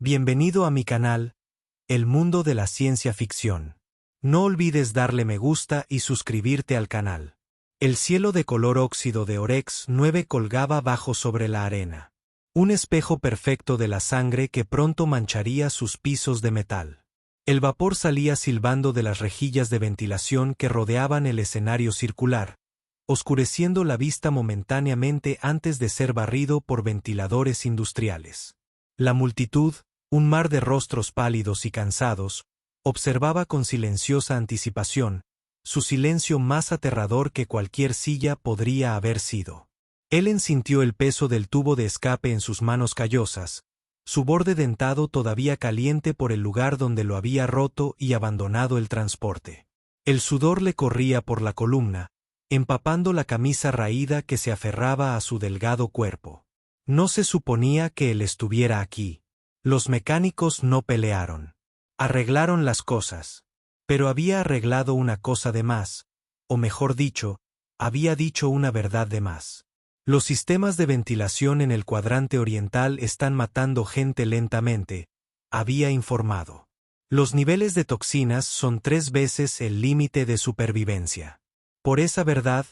Bienvenido a mi canal, El Mundo de la Ciencia Ficción. No olvides darle me gusta y suscribirte al canal. El cielo de color óxido de Orex 9 colgaba bajo sobre la arena. Un espejo perfecto de la sangre que pronto mancharía sus pisos de metal. El vapor salía silbando de las rejillas de ventilación que rodeaban el escenario circular, oscureciendo la vista momentáneamente antes de ser barrido por ventiladores industriales. La multitud, un mar de rostros pálidos y cansados, observaba con silenciosa anticipación, su silencio más aterrador que cualquier silla podría haber sido. Ellen sintió el peso del tubo de escape en sus manos callosas, su borde dentado todavía caliente por el lugar donde lo había roto y abandonado el transporte. El sudor le corría por la columna, empapando la camisa raída que se aferraba a su delgado cuerpo. No se suponía que él estuviera aquí. Los mecánicos no pelearon. Arreglaron las cosas. Pero había arreglado una cosa de más, o mejor dicho, había dicho una verdad de más. Los sistemas de ventilación en el cuadrante oriental están matando gente lentamente, había informado. Los niveles de toxinas son 3 veces el límite de supervivencia. Por esa verdad,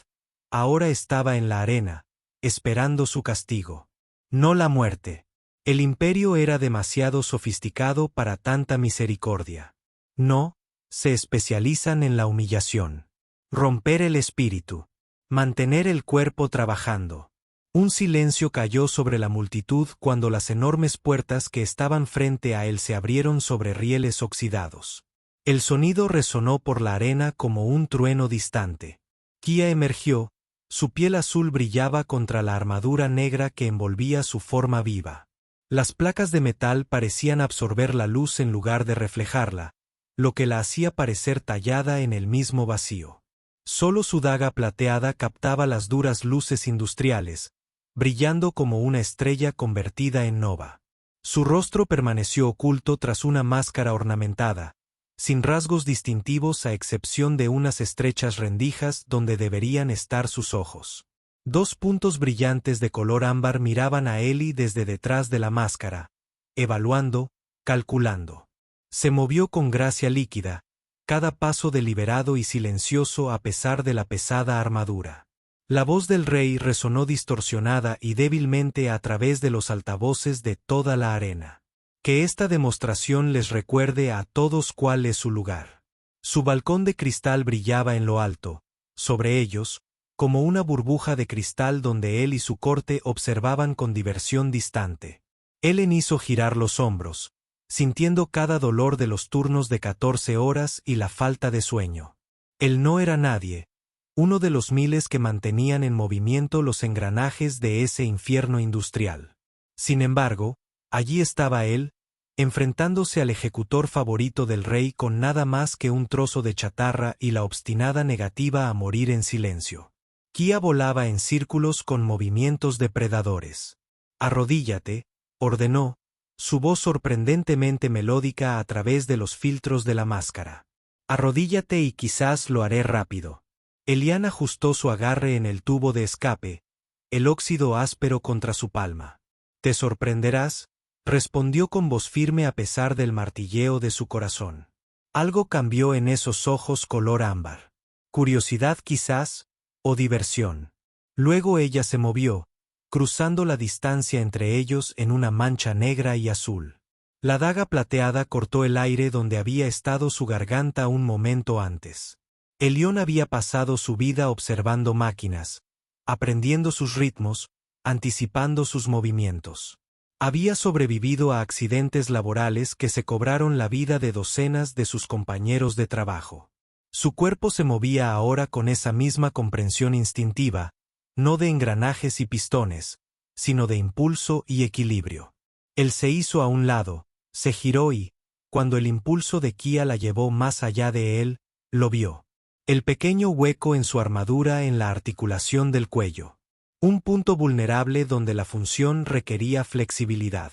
ahora estaba en la arena, esperando su castigo. No la muerte. El imperio era demasiado sofisticado para tanta misericordia. No, se especializan en la humillación. Romper el espíritu. Mantener el cuerpo trabajando. Un silencio cayó sobre la multitud cuando las enormes puertas que estaban frente a él se abrieron sobre rieles oxidados. El sonido resonó por la arena como un trueno distante. Kia emergió, su piel azul brillaba contra la armadura negra que envolvía su forma viva. Las placas de metal parecían absorber la luz en lugar de reflejarla, lo que la hacía parecer tallada en el mismo vacío. Solo su daga plateada captaba las duras luces industriales, brillando como una estrella convertida en nova. Su rostro permaneció oculto tras una máscara ornamentada, sin rasgos distintivos a excepción de unas estrechas rendijas donde deberían estar sus ojos. 2 puntos brillantes de color ámbar miraban a Ellie desde detrás de la máscara, evaluando, calculando. Se movió con gracia líquida, cada paso deliberado y silencioso a pesar de la pesada armadura. La voz del rey resonó distorsionada y débilmente a través de los altavoces de toda la arena. Que esta demostración les recuerde a todos cuál es su lugar. Su balcón de cristal brillaba en lo alto, sobre ellos, como una burbuja de cristal donde él y su corte observaban con diversión distante. Ellen hizo girar los hombros, sintiendo cada dolor de los turnos de 14 horas y la falta de sueño. Él no era nadie, uno de los miles que mantenían en movimiento los engranajes de ese infierno industrial. Sin embargo, allí estaba él, enfrentándose al ejecutor favorito del rey con nada más que un trozo de chatarra y la obstinada negativa a morir en silencio. Kia volaba en círculos con movimientos depredadores. Arrodíllate, ordenó, su voz sorprendentemente melódica a través de los filtros de la máscara. Arrodíllate y quizás lo haré rápido. Elian ajustó su agarre en el tubo de escape, el óxido áspero contra su palma. Te sorprenderás, respondió con voz firme a pesar del martilleo de su corazón. Algo cambió en esos ojos color ámbar. Curiosidad quizás, o diversión. Luego ella se movió, cruzando la distancia entre ellos en una mancha negra y azul. La daga plateada cortó el aire donde había estado su garganta un momento antes. Elion había pasado su vida observando máquinas, aprendiendo sus ritmos, anticipando sus movimientos. Había sobrevivido a accidentes laborales que se cobraron la vida de docenas de sus compañeros de trabajo. Su cuerpo se movía ahora con esa misma comprensión instintiva, no de engranajes y pistones, sino de impulso y equilibrio. Él se hizo a un lado, se giró y, cuando el impulso de Kia la llevó más allá de él, lo vio. El pequeño hueco en su armadura en la articulación del cuello. Un punto vulnerable donde la función requería flexibilidad.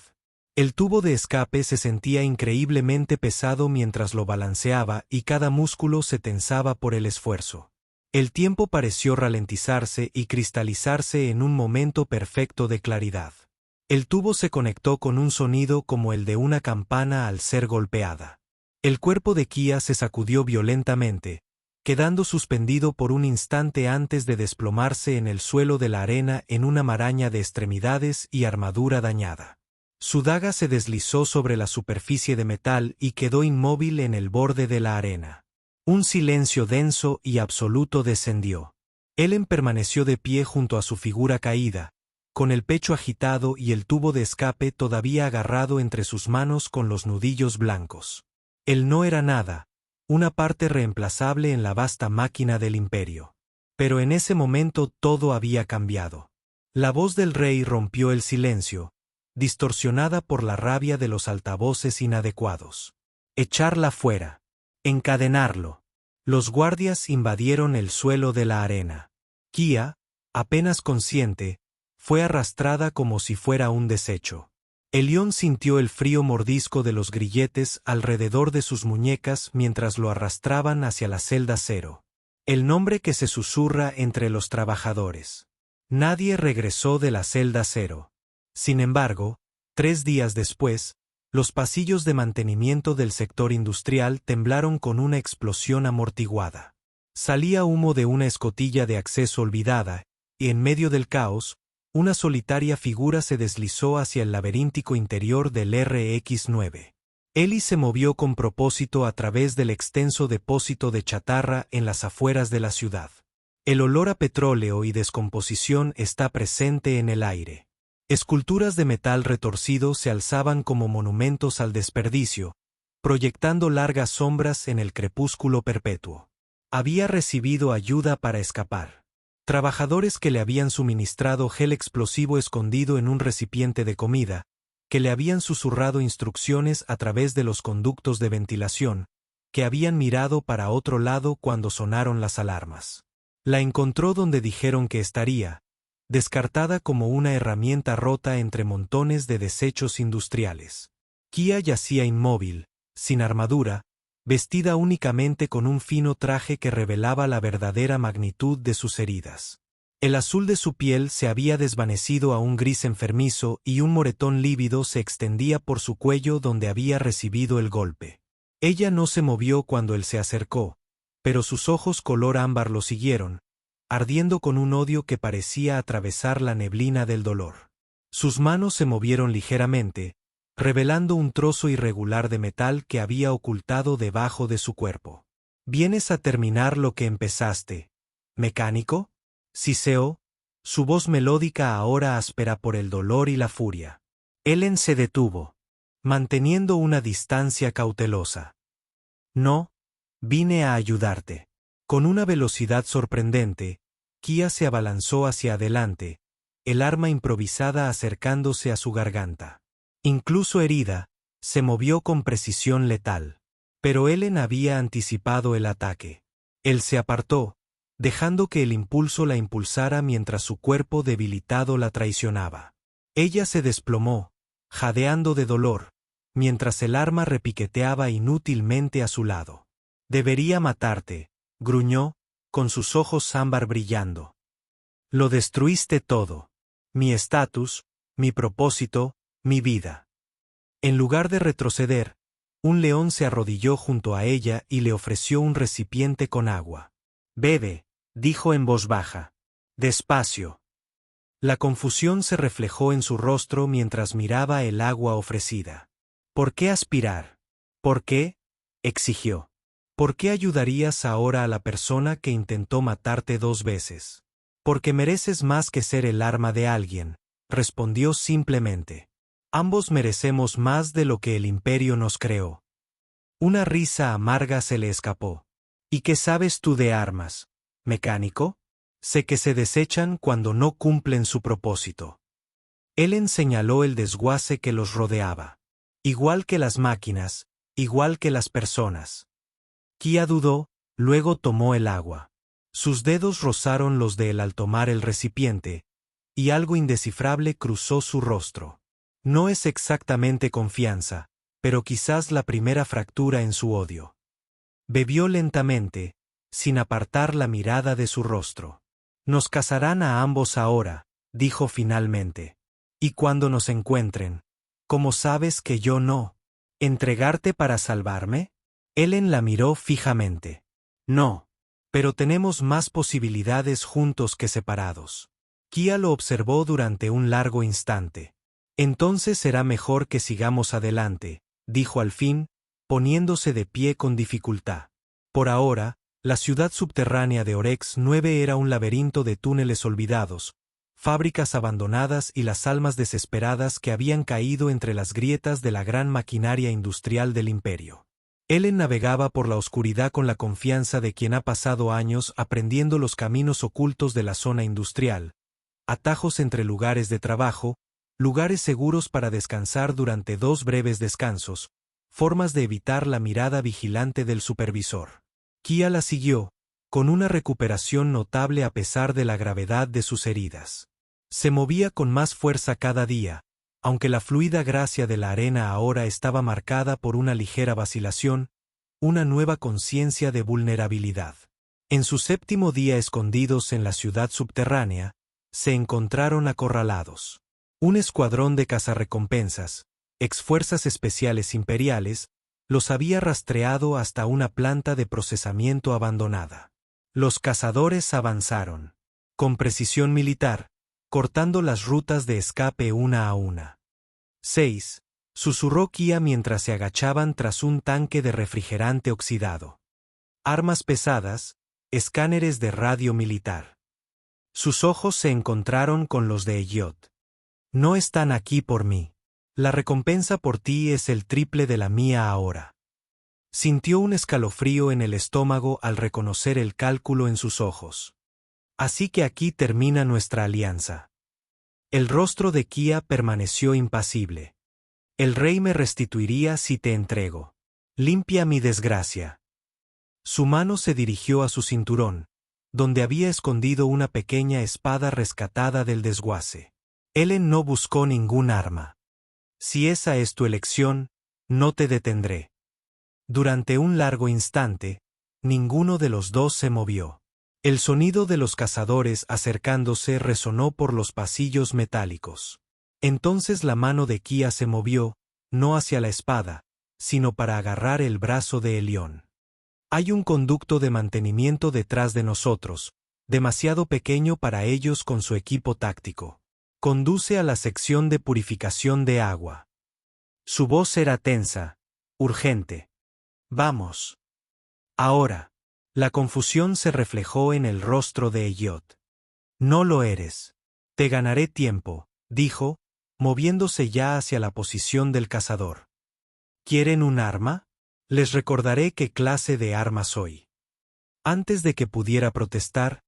El tubo de escape se sentía increíblemente pesado mientras lo balanceaba y cada músculo se tensaba por el esfuerzo. El tiempo pareció ralentizarse y cristalizarse en un momento perfecto de claridad. El tubo se conectó con un sonido como el de una campana al ser golpeada. El cuerpo de Kia se sacudió violentamente, quedando suspendido por un instante antes de desplomarse en el suelo de la arena en una maraña de extremidades y armadura dañada. Su daga se deslizó sobre la superficie de metal y quedó inmóvil en el borde de la arena. Un silencio denso y absoluto descendió. Ellen permaneció de pie junto a su figura caída, con el pecho agitado y el tubo de escape todavía agarrado entre sus manos con los nudillos blancos. Él no era nada, una parte reemplazable en la vasta máquina del imperio. Pero en ese momento todo había cambiado. La voz del rey rompió el silencio, distorsionada por la rabia de los altavoces inadecuados. Echarla fuera. Encadenarlo. Los guardias invadieron el suelo de la arena. Kia, apenas consciente, fue arrastrada como si fuera un desecho. Elión sintió el frío mordisco de los grilletes alrededor de sus muñecas mientras lo arrastraban hacia la celda 0. El nombre que se susurra entre los trabajadores. Nadie regresó de la celda 0. Sin embargo, 3 días después, los pasillos de mantenimiento del sector industrial temblaron con una explosión amortiguada. Salía humo de una escotilla de acceso olvidada, y en medio del caos, una solitaria figura se deslizó hacia el laberíntico interior del RX-9. Ellie se movió con propósito a través del extenso depósito de chatarra en las afueras de la ciudad. El olor a petróleo y descomposición está presente en el aire. Esculturas de metal retorcido se alzaban como monumentos al desperdicio, proyectando largas sombras en el crepúsculo perpetuo. Había recibido ayuda para escapar. Trabajadores que le habían suministrado gel explosivo escondido en un recipiente de comida, que le habían susurrado instrucciones a través de los conductos de ventilación, que habían mirado para otro lado cuando sonaron las alarmas. La encontró donde dijeron que estaría, descartada como una herramienta rota entre montones de desechos industriales. Kia yacía inmóvil, sin armadura, vestida únicamente con un fino traje que revelaba la verdadera magnitud de sus heridas. El azul de su piel se había desvanecido a un gris enfermizo y un moretón lívido se extendía por su cuello donde había recibido el golpe. Ella no se movió cuando él se acercó, pero sus ojos color ámbar lo siguieron, ardiendo con un odio que parecía atravesar la neblina del dolor. Sus manos se movieron ligeramente, revelando un trozo irregular de metal que había ocultado debajo de su cuerpo. «¿Vienes a terminar lo que empezaste, mecánico?», siseó, su voz melódica ahora áspera por el dolor y la furia. Ellen se detuvo, manteniendo una distancia cautelosa. «No, vine a ayudarte». Con una velocidad sorprendente, Kia se abalanzó hacia adelante, el arma improvisada acercándose a su garganta. Incluso herida, se movió con precisión letal. Pero Ellen había anticipado el ataque. Él se apartó, dejando que el impulso la impulsara mientras su cuerpo debilitado la traicionaba. Ella se desplomó, jadeando de dolor, mientras el arma repiqueteaba inútilmente a su lado. «Debería matarte», gruñó, con sus ojos ámbar brillando. «Lo destruiste todo. Mi estatus, mi propósito, mi vida». En lugar de retroceder, un león se arrodilló junto a ella y le ofreció un recipiente con agua. «Bebe», dijo en voz baja. «Despacio». La confusión se reflejó en su rostro mientras miraba el agua ofrecida. «¿Por qué aspirar? ¿Por qué?», exigió. «¿Por qué ayudarías ahora a la persona que intentó matarte 2 veces? Porque mereces más que ser el arma de alguien», respondió simplemente. «Ambos merecemos más de lo que el imperio nos creó». Una risa amarga se le escapó. «¿Y qué sabes tú de armas, mecánico? Sé que se desechan cuando no cumplen su propósito». Ellen señaló el desguace que los rodeaba. «Igual que las máquinas, igual que las personas». Kia dudó, luego tomó el agua. Sus dedos rozaron los de él al tomar el recipiente, y algo indescifrable cruzó su rostro. No es exactamente confianza, pero quizás la primera fractura en su odio. Bebió lentamente, sin apartar la mirada de su rostro. «Nos casarán a ambos ahora», dijo finalmente. Y cuando nos encuentren, ¿cómo sabes que yo no? ¿Entregarte para salvarme? Ellen la miró fijamente. No. Pero tenemos más posibilidades juntos que separados. Kia lo observó durante un largo instante. Entonces será mejor que sigamos adelante, dijo al fin, poniéndose de pie con dificultad. Por ahora, la ciudad subterránea de Orex 9 era un laberinto de túneles olvidados, fábricas abandonadas y las almas desesperadas que habían caído entre las grietas de la gran maquinaria industrial del imperio. Ellen navegaba por la oscuridad con la confianza de quien ha pasado años aprendiendo los caminos ocultos de la zona industrial, atajos entre lugares de trabajo, lugares seguros para descansar durante 2 breves descansos, formas de evitar la mirada vigilante del supervisor. Kia la siguió, con una recuperación notable a pesar de la gravedad de sus heridas. Se movía con más fuerza cada día, aunque la fluida gracia de la arena ahora estaba marcada por una ligera vacilación, una nueva conciencia de vulnerabilidad. En su 7º día escondidos en la ciudad subterránea, se encontraron acorralados. Un escuadrón de cazarrecompensas, exfuerzas especiales imperiales, los había rastreado hasta una planta de procesamiento abandonada. Los cazadores avanzaron, con precisión militar, cortando las rutas de escape una a una. 6. Susurró Kia mientras se agachaban tras un tanque de refrigerante oxidado. Armas pesadas, escáneres de radio militar. Sus ojos se encontraron con los de Elliot. No están aquí por mí. La recompensa por ti es el triple de la mía ahora. Sintió un escalofrío en el estómago al reconocer el cálculo en sus ojos. Así que aquí termina nuestra alianza. El rostro de Kia permaneció impasible. El rey me restituiría si te entrego. Limpia mi desgracia. Su mano se dirigió a su cinturón, donde había escondido una pequeña espada rescatada del desguace. Ellen no buscó ningún arma. Si esa es tu elección, no te detendré. Durante un largo instante, ninguno de los dos se movió. El sonido de los cazadores acercándose resonó por los pasillos metálicos. Entonces la mano de Kia se movió, no hacia la espada, sino para agarrar el brazo de Elión. Hay un conducto de mantenimiento detrás de nosotros, demasiado pequeño para ellos con su equipo táctico. Conduce a la sección de purificación de agua. Su voz era tensa, urgente. Vamos. Ahora. La confusión se reflejó en el rostro de Elliot. No lo eres. Te ganaré tiempo, dijo, moviéndose ya hacia la posición del cazador. ¿Quieren un arma? Les recordaré qué clase de arma soy. Antes de que pudiera protestar,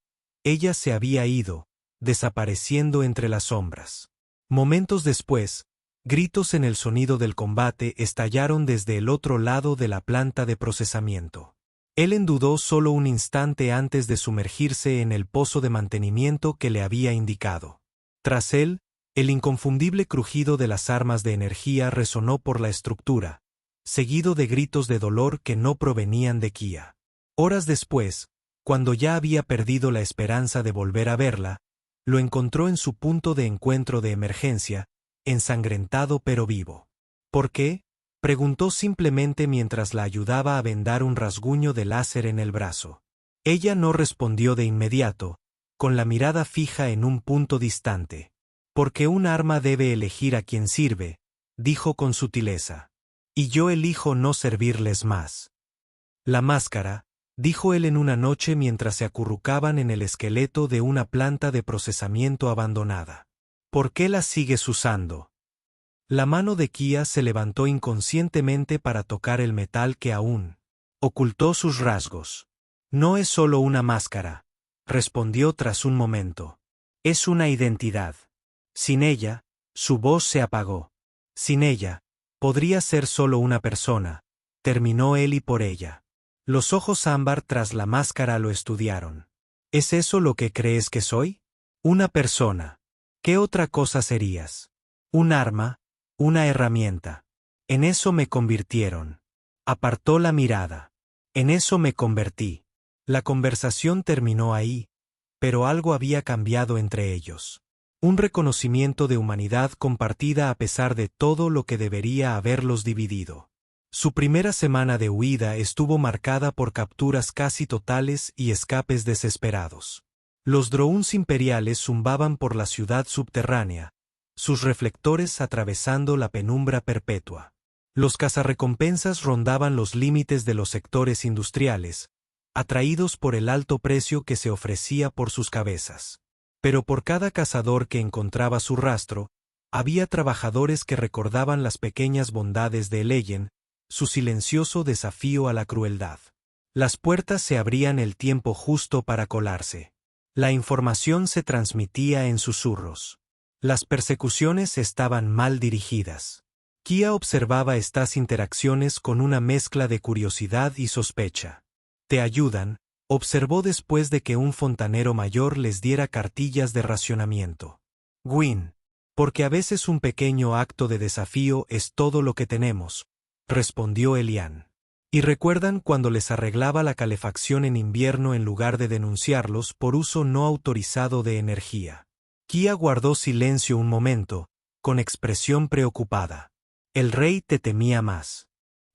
ella se había ido, desapareciendo entre las sombras. Momentos después, gritos en el sonido del combate estallaron desde el otro lado de la planta de procesamiento. Ellen dudó solo un instante antes de sumergirse en el pozo de mantenimiento que le había indicado. Tras él, el inconfundible crujido de las armas de energía resonó por la estructura, seguido de gritos de dolor que no provenían de Kia. Horas después, cuando ya había perdido la esperanza de volver a verla, lo encontró en su punto de encuentro de emergencia, ensangrentado pero vivo. ¿Por qué? Preguntó simplemente mientras la ayudaba a vendar un rasguño de láser en el brazo. Ella no respondió de inmediato, con la mirada fija en un punto distante. Porque un arma debe elegir a quien sirve, dijo con sutileza. Y yo elijo no servirles más. La máscara, dijo él en una noche mientras se acurrucaban en el esqueleto de una planta de procesamiento abandonada. ¿Por qué la sigues usando? La mano de Kia se levantó inconscientemente para tocar el metal que aún ocultó sus rasgos. No es solo una máscara, respondió tras un momento. Es una identidad. Sin ella, su voz se apagó. Sin ella, podría ser solo una persona, terminó él y por ella. Los ojos ámbar tras la máscara lo estudiaron. ¿Es eso lo que crees que soy? Una persona. ¿Qué otra cosa serías? Un arma. Una herramienta. En eso me convirtieron. Apartó la mirada. En eso me convertí. La conversación terminó ahí, pero algo había cambiado entre ellos. Un reconocimiento de humanidad compartida a pesar de todo lo que debería haberlos dividido. Su primera semana de huida estuvo marcada por capturas casi totales y escapes desesperados. Los drones imperiales zumbaban por la ciudad subterránea, sus reflectores atravesando la penumbra perpetua. Los cazarrecompensas rondaban los límites de los sectores industriales, atraídos por el alto precio que se ofrecía por sus cabezas. Pero por cada cazador que encontraba su rastro, había trabajadores que recordaban las pequeñas bondades de Eleyen, su silencioso desafío a la crueldad. Las puertas se abrían el tiempo justo para colarse. La información se transmitía en susurros. Las persecuciones estaban mal dirigidas. Kia observaba estas interacciones con una mezcla de curiosidad y sospecha. «Te ayudan», observó después de que un fontanero mayor les diera cartillas de racionamiento. «Gwyn, porque a veces un pequeño acto de desafío es todo lo que tenemos», respondió Elian. «¿Y recuerdan cuando les arreglaba la calefacción en invierno en lugar de denunciarlos por uso no autorizado de energía?» Kia guardó silencio un momento, con expresión preocupada. «El rey te temía más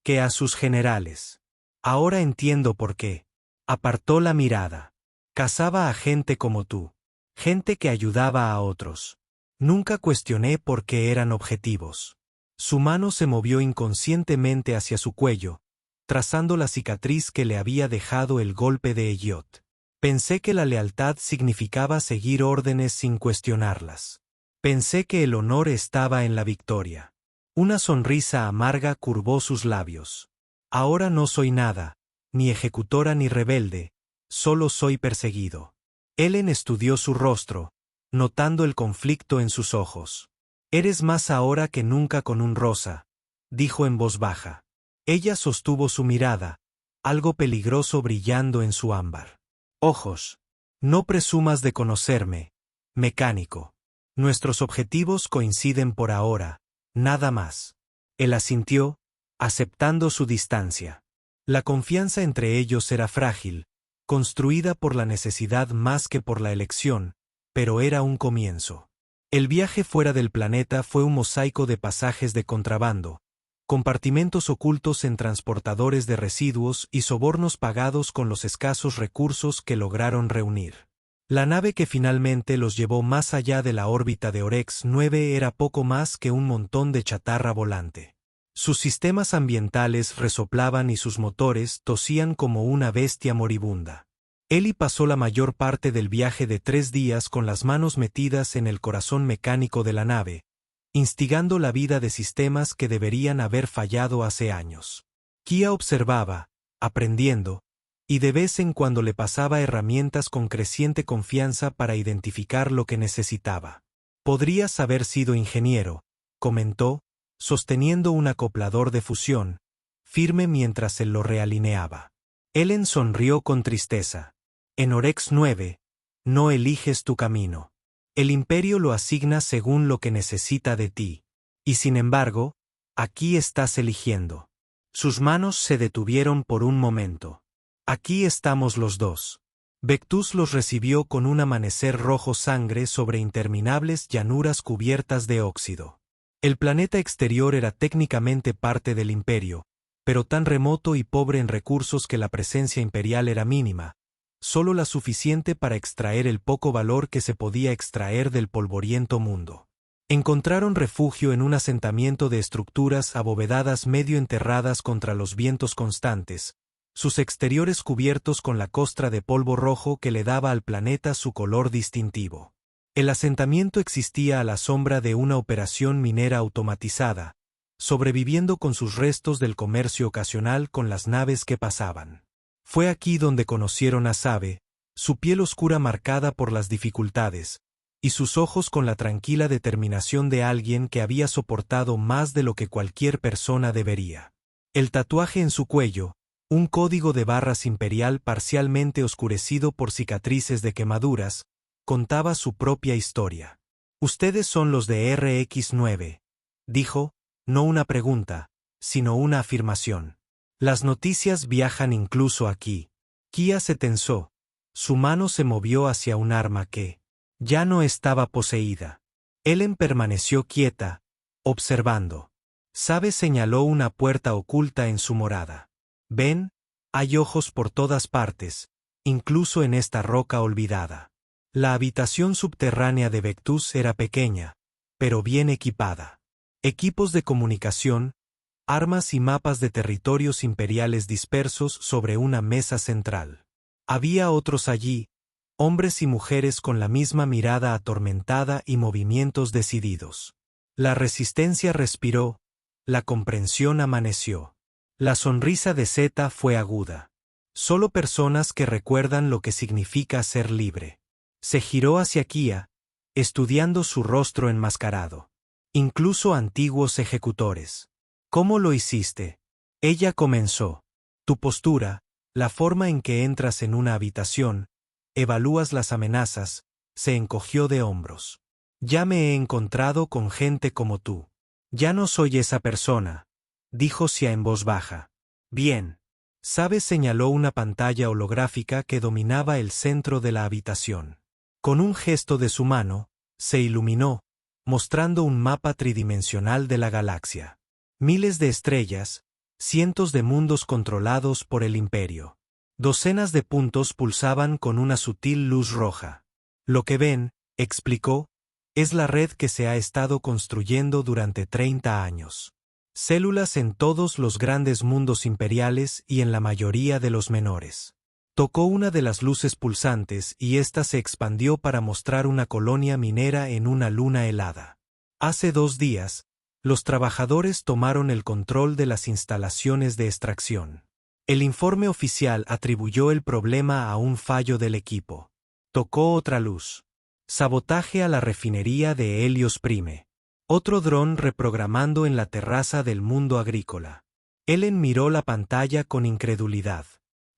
que a sus generales. Ahora entiendo por qué». Apartó la mirada. «Cazaba a gente como tú. Gente que ayudaba a otros. Nunca cuestioné por qué eran objetivos». Su mano se movió inconscientemente hacia su cuello, trazando la cicatriz que le había dejado el golpe de Elliot. «Pensé que la lealtad significaba seguir órdenes sin cuestionarlas. Pensé que el honor estaba en la victoria». Una sonrisa amarga curvó sus labios. «Ahora no soy nada, ni ejecutora ni rebelde, solo soy perseguido». Ellen estudió su rostro, notando el conflicto en sus ojos. «Eres más ahora que nunca con un rosa», dijo en voz baja. Ella sostuvo su mirada, algo peligroso brillando en su ámbar. «Ojos. No presumas de conocerme, mecánico. Nuestros objetivos coinciden por ahora, nada más». Él asintió, aceptando su distancia. La confianza entre ellos era frágil, construida por la necesidad más que por la elección, pero era un comienzo. El viaje fuera del planeta fue un mosaico de pasajes de contrabando, compartimentos ocultos en transportadores de residuos y sobornos pagados con los escasos recursos que lograron reunir. La nave que finalmente los llevó más allá de la órbita de Orex 9 era poco más que un montón de chatarra volante. Sus sistemas ambientales resoplaban y sus motores tosían como una bestia moribunda. Ellie pasó la mayor parte del viaje de 3 días con las manos metidas en el corazón mecánico de la nave, instigando la vida de sistemas que deberían haber fallado hace años. Kia observaba, aprendiendo, y de vez en cuando le pasaba herramientas con creciente confianza para identificar lo que necesitaba. «Podrías haber sido ingeniero», comentó, sosteniendo un acoplador de fusión, firme mientras él lo realineaba. Ellen sonrió con tristeza. «En Orex 9, no eliges tu camino. El imperio lo asigna según lo que necesita de ti. Y sin embargo, aquí estás eligiendo». Sus manos se detuvieron por un momento. «Aquí estamos los dos». Vectus los recibió con un amanecer rojo sangre sobre interminables llanuras cubiertas de óxido. El planeta exterior era técnicamente parte del imperio, pero tan remoto y pobre en recursos que la presencia imperial era mínima, solo la suficiente para extraer el poco valor que se podía extraer del polvoriento mundo. Encontraron refugio en un asentamiento de estructuras abovedadas medio enterradas contra los vientos constantes, sus exteriores cubiertos con la costra de polvo rojo que le daba al planeta su color distintivo. El asentamiento existía a la sombra de una operación minera automatizada, sobreviviendo con sus restos del comercio ocasional con las naves que pasaban. Fue aquí donde conocieron a Sabe, su piel oscura marcada por las dificultades, y sus ojos con la tranquila determinación de alguien que había soportado más de lo que cualquier persona debería. El tatuaje en su cuello, un código de barras imperial parcialmente oscurecido por cicatrices de quemaduras, contaba su propia historia. «Ustedes son los de RX-9», dijo, no una pregunta, sino una afirmación. «Las noticias viajan incluso aquí». Kia se tensó, su mano se movió hacia un arma que Ya no estaba poseída. Ellen permaneció quieta, observando. Sabe señaló una puerta oculta en su morada. Ven, hay ojos por todas partes, incluso en esta roca olvidada. La habitación subterránea de Vectus era pequeña, pero bien equipada. Equipos de comunicación, armas y mapas de territorios imperiales dispersos sobre una mesa central. Había otros allí, hombres y mujeres con la misma mirada atormentada y movimientos decididos. La resistencia respiró, la comprensión amaneció. La sonrisa de Zeta fue aguda. Solo personas que recuerdan lo que significa ser libre. Se giró hacia Kia, estudiando su rostro enmascarado. Incluso antiguos ejecutores. ¿Cómo lo hiciste? Ella comenzó. Tu postura, la forma en que entras en una habitación, evalúas las amenazas, se encogió de hombros. Ya me he encontrado con gente como tú. Ya no soy esa persona, dijo Sia en voz baja. Bien. Sabes señaló una pantalla holográfica que dominaba el centro de la habitación. Con un gesto de su mano, se iluminó, mostrando un mapa tridimensional de la galaxia. Miles de estrellas, cientos de mundos controlados por el Imperio. Docenas de puntos pulsaban con una sutil luz roja. Lo que ven, explicó, es la red que se ha estado construyendo durante 30 años. Células en todos los grandes mundos imperiales y en la mayoría de los menores. Tocó una de las luces pulsantes y ésta se expandió para mostrar una colonia minera en una luna helada. Hace 2 días, los trabajadores tomaron el control de las instalaciones de extracción. El informe oficial atribuyó el problema a un fallo del equipo. Tocó otra luz. Sabotaje a la refinería de Helios Prime. Otro dron reprogramando en la terraza del mundo agrícola. Ellen miró la pantalla con incredulidad.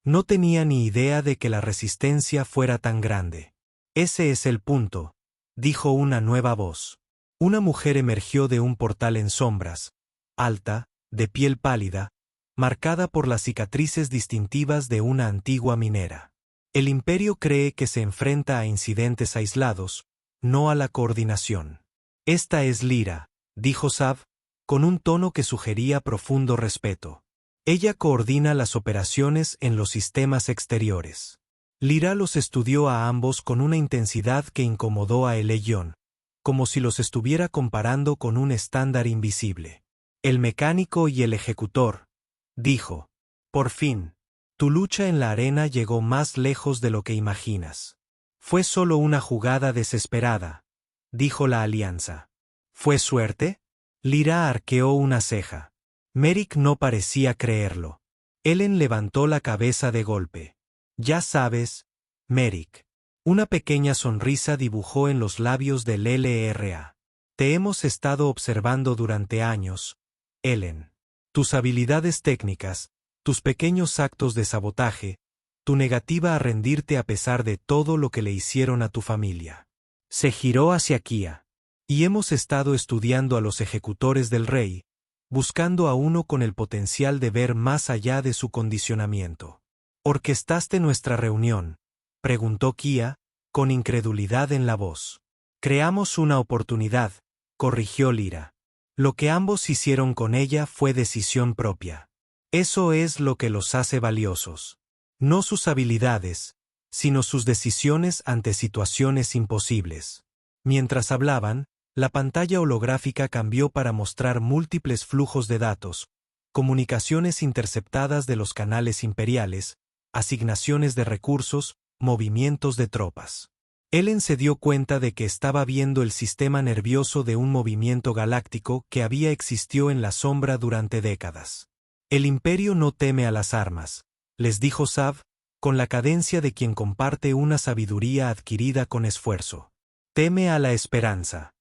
No tenía ni idea de que la resistencia fuera tan grande. Ese es el punto, dijo una nueva voz. Una mujer emergió de un portal en sombras, alta, de piel pálida, marcada por las cicatrices distintivas de una antigua minera. El Imperio cree que se enfrenta a incidentes aislados, no a la coordinación. Esta es Lyra, dijo Sav, con un tono que sugería profundo respeto. Ella coordina las operaciones en los sistemas exteriores. Lyra los estudió a ambos con una intensidad que incomodó a Eleyon, como si los estuviera comparando con un estándar invisible. El mecánico y el ejecutor, dijo. Por fin, tu lucha en la arena llegó más lejos de lo que imaginas. Fue solo una jugada desesperada, dijo la Alianza. ¿Fue suerte? Lyra arqueó una ceja. Merrick no parecía creerlo. Ellen levantó la cabeza de golpe. Ya sabes, Merrick. Una pequeña sonrisa dibujó en los labios del LRA. Te hemos estado observando durante años, Ellen. Tus habilidades técnicas, tus pequeños actos de sabotaje, tu negativa a rendirte a pesar de todo lo que le hicieron a tu familia. Se giró hacia Kia. Y hemos estado estudiando a los ejecutores del rey, buscando a uno con el potencial de ver más allá de su condicionamiento. ¿Orquestaste nuestra reunión?, preguntó Kia, con incredulidad en la voz. Creamos una oportunidad, corrigió Lyra. Lo que ambos hicieron con ella fue decisión propia. Eso es lo que los hace valiosos. No sus habilidades, sino sus decisiones ante situaciones imposibles. Mientras hablaban, la pantalla holográfica cambió para mostrar múltiples flujos de datos, comunicaciones interceptadas de los canales imperiales, asignaciones de recursos, movimientos de tropas. Ellen se dio cuenta de que estaba viendo el sistema nervioso de un movimiento galáctico que había existido en la sombra durante décadas. El Imperio no teme a las armas, les dijo Sav, con la cadencia de quien comparte una sabiduría adquirida con esfuerzo. Teme a la esperanza.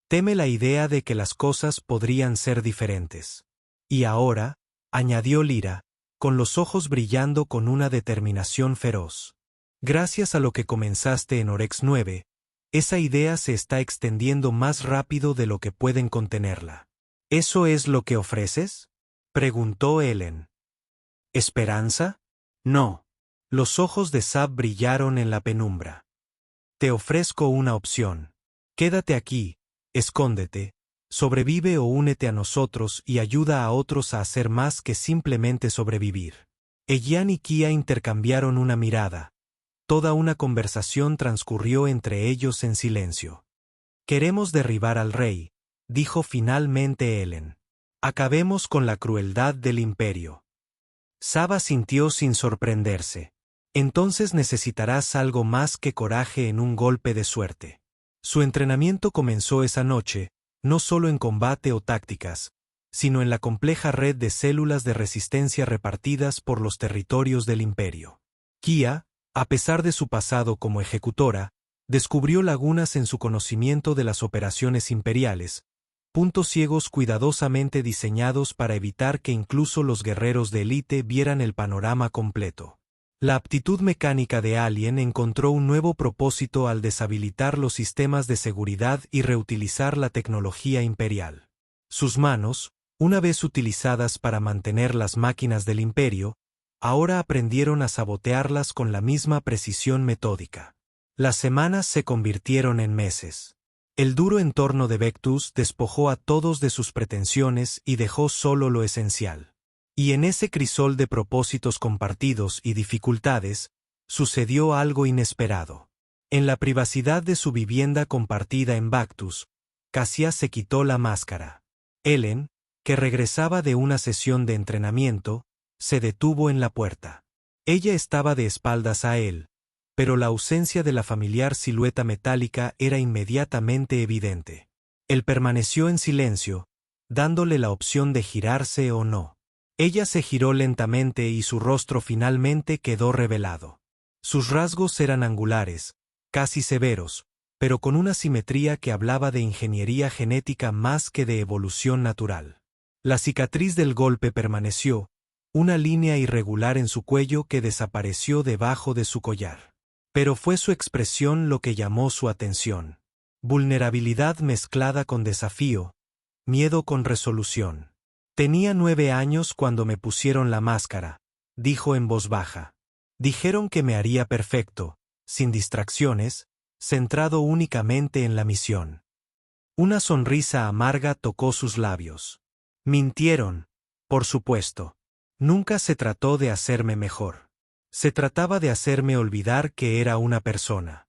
Teme la idea de que las cosas podrían ser diferentes. Y ahora, añadió Lyra, con los ojos brillando con una determinación feroz. Gracias a lo que comenzaste en Orex 9, esa idea se está extendiendo más rápido de lo que pueden contenerla. ¿Eso es lo que ofreces?, preguntó Ellen. ¿Esperanza? No. Los ojos de Sav brillaron en la penumbra. Te ofrezco una opción. Quédate aquí, escóndete, sobrevive o únete a nosotros y ayuda a otros a hacer más que simplemente sobrevivir. Eyan y Kia intercambiaron una mirada. Toda una conversación transcurrió entre ellos en silencio. Queremos derribar al rey, dijo finalmente Ellen. Acabemos con la crueldad del imperio. Saba sintió sin sorprenderse. Entonces necesitarás algo más que coraje en un golpe de suerte. Su entrenamiento comenzó esa noche, no solo en combate o tácticas, sino en la compleja red de células de resistencia repartidas por los territorios del imperio. Kia, a pesar de su pasado como ejecutora, descubrió lagunas en su conocimiento de las operaciones imperiales, puntos ciegos cuidadosamente diseñados para evitar que incluso los guerreros de élite vieran el panorama completo. La aptitud mecánica de Alien encontró un nuevo propósito al deshabilitar los sistemas de seguridad y reutilizar la tecnología imperial. Sus manos, una vez utilizadas para mantener las máquinas del imperio, ahora aprendieron a sabotearlas con la misma precisión metódica. Las semanas se convirtieron en meses. El duro entorno de Vectus despojó a todos de sus pretensiones y dejó solo lo esencial. Y en ese crisol de propósitos compartidos y dificultades, sucedió algo inesperado. En la privacidad de su vivienda compartida en Vectus, Cassia se quitó la máscara. Ellen, que regresaba de una sesión de entrenamiento, se detuvo en la puerta. Ella estaba de espaldas a él, pero la ausencia de la familiar silueta metálica era inmediatamente evidente. Él permaneció en silencio, dándole la opción de girarse o no. Ella se giró lentamente y su rostro finalmente quedó revelado. Sus rasgos eran angulares, casi severos, pero con una simetría que hablaba de ingeniería genética más que de evolución natural. La cicatriz del golpe permaneció, una línea irregular en su cuello que desapareció debajo de su collar. Pero fue su expresión lo que llamó su atención. Vulnerabilidad mezclada con desafío, miedo con resolución. Tenía 9 años cuando me pusieron la máscara, dijo en voz baja. Dijeron que me haría perfecto, sin distracciones, centrado únicamente en la misión. Una sonrisa amarga tocó sus labios. Mintieron, por supuesto. Nunca se trató de hacerme mejor. Se trataba de hacerme olvidar que era una persona.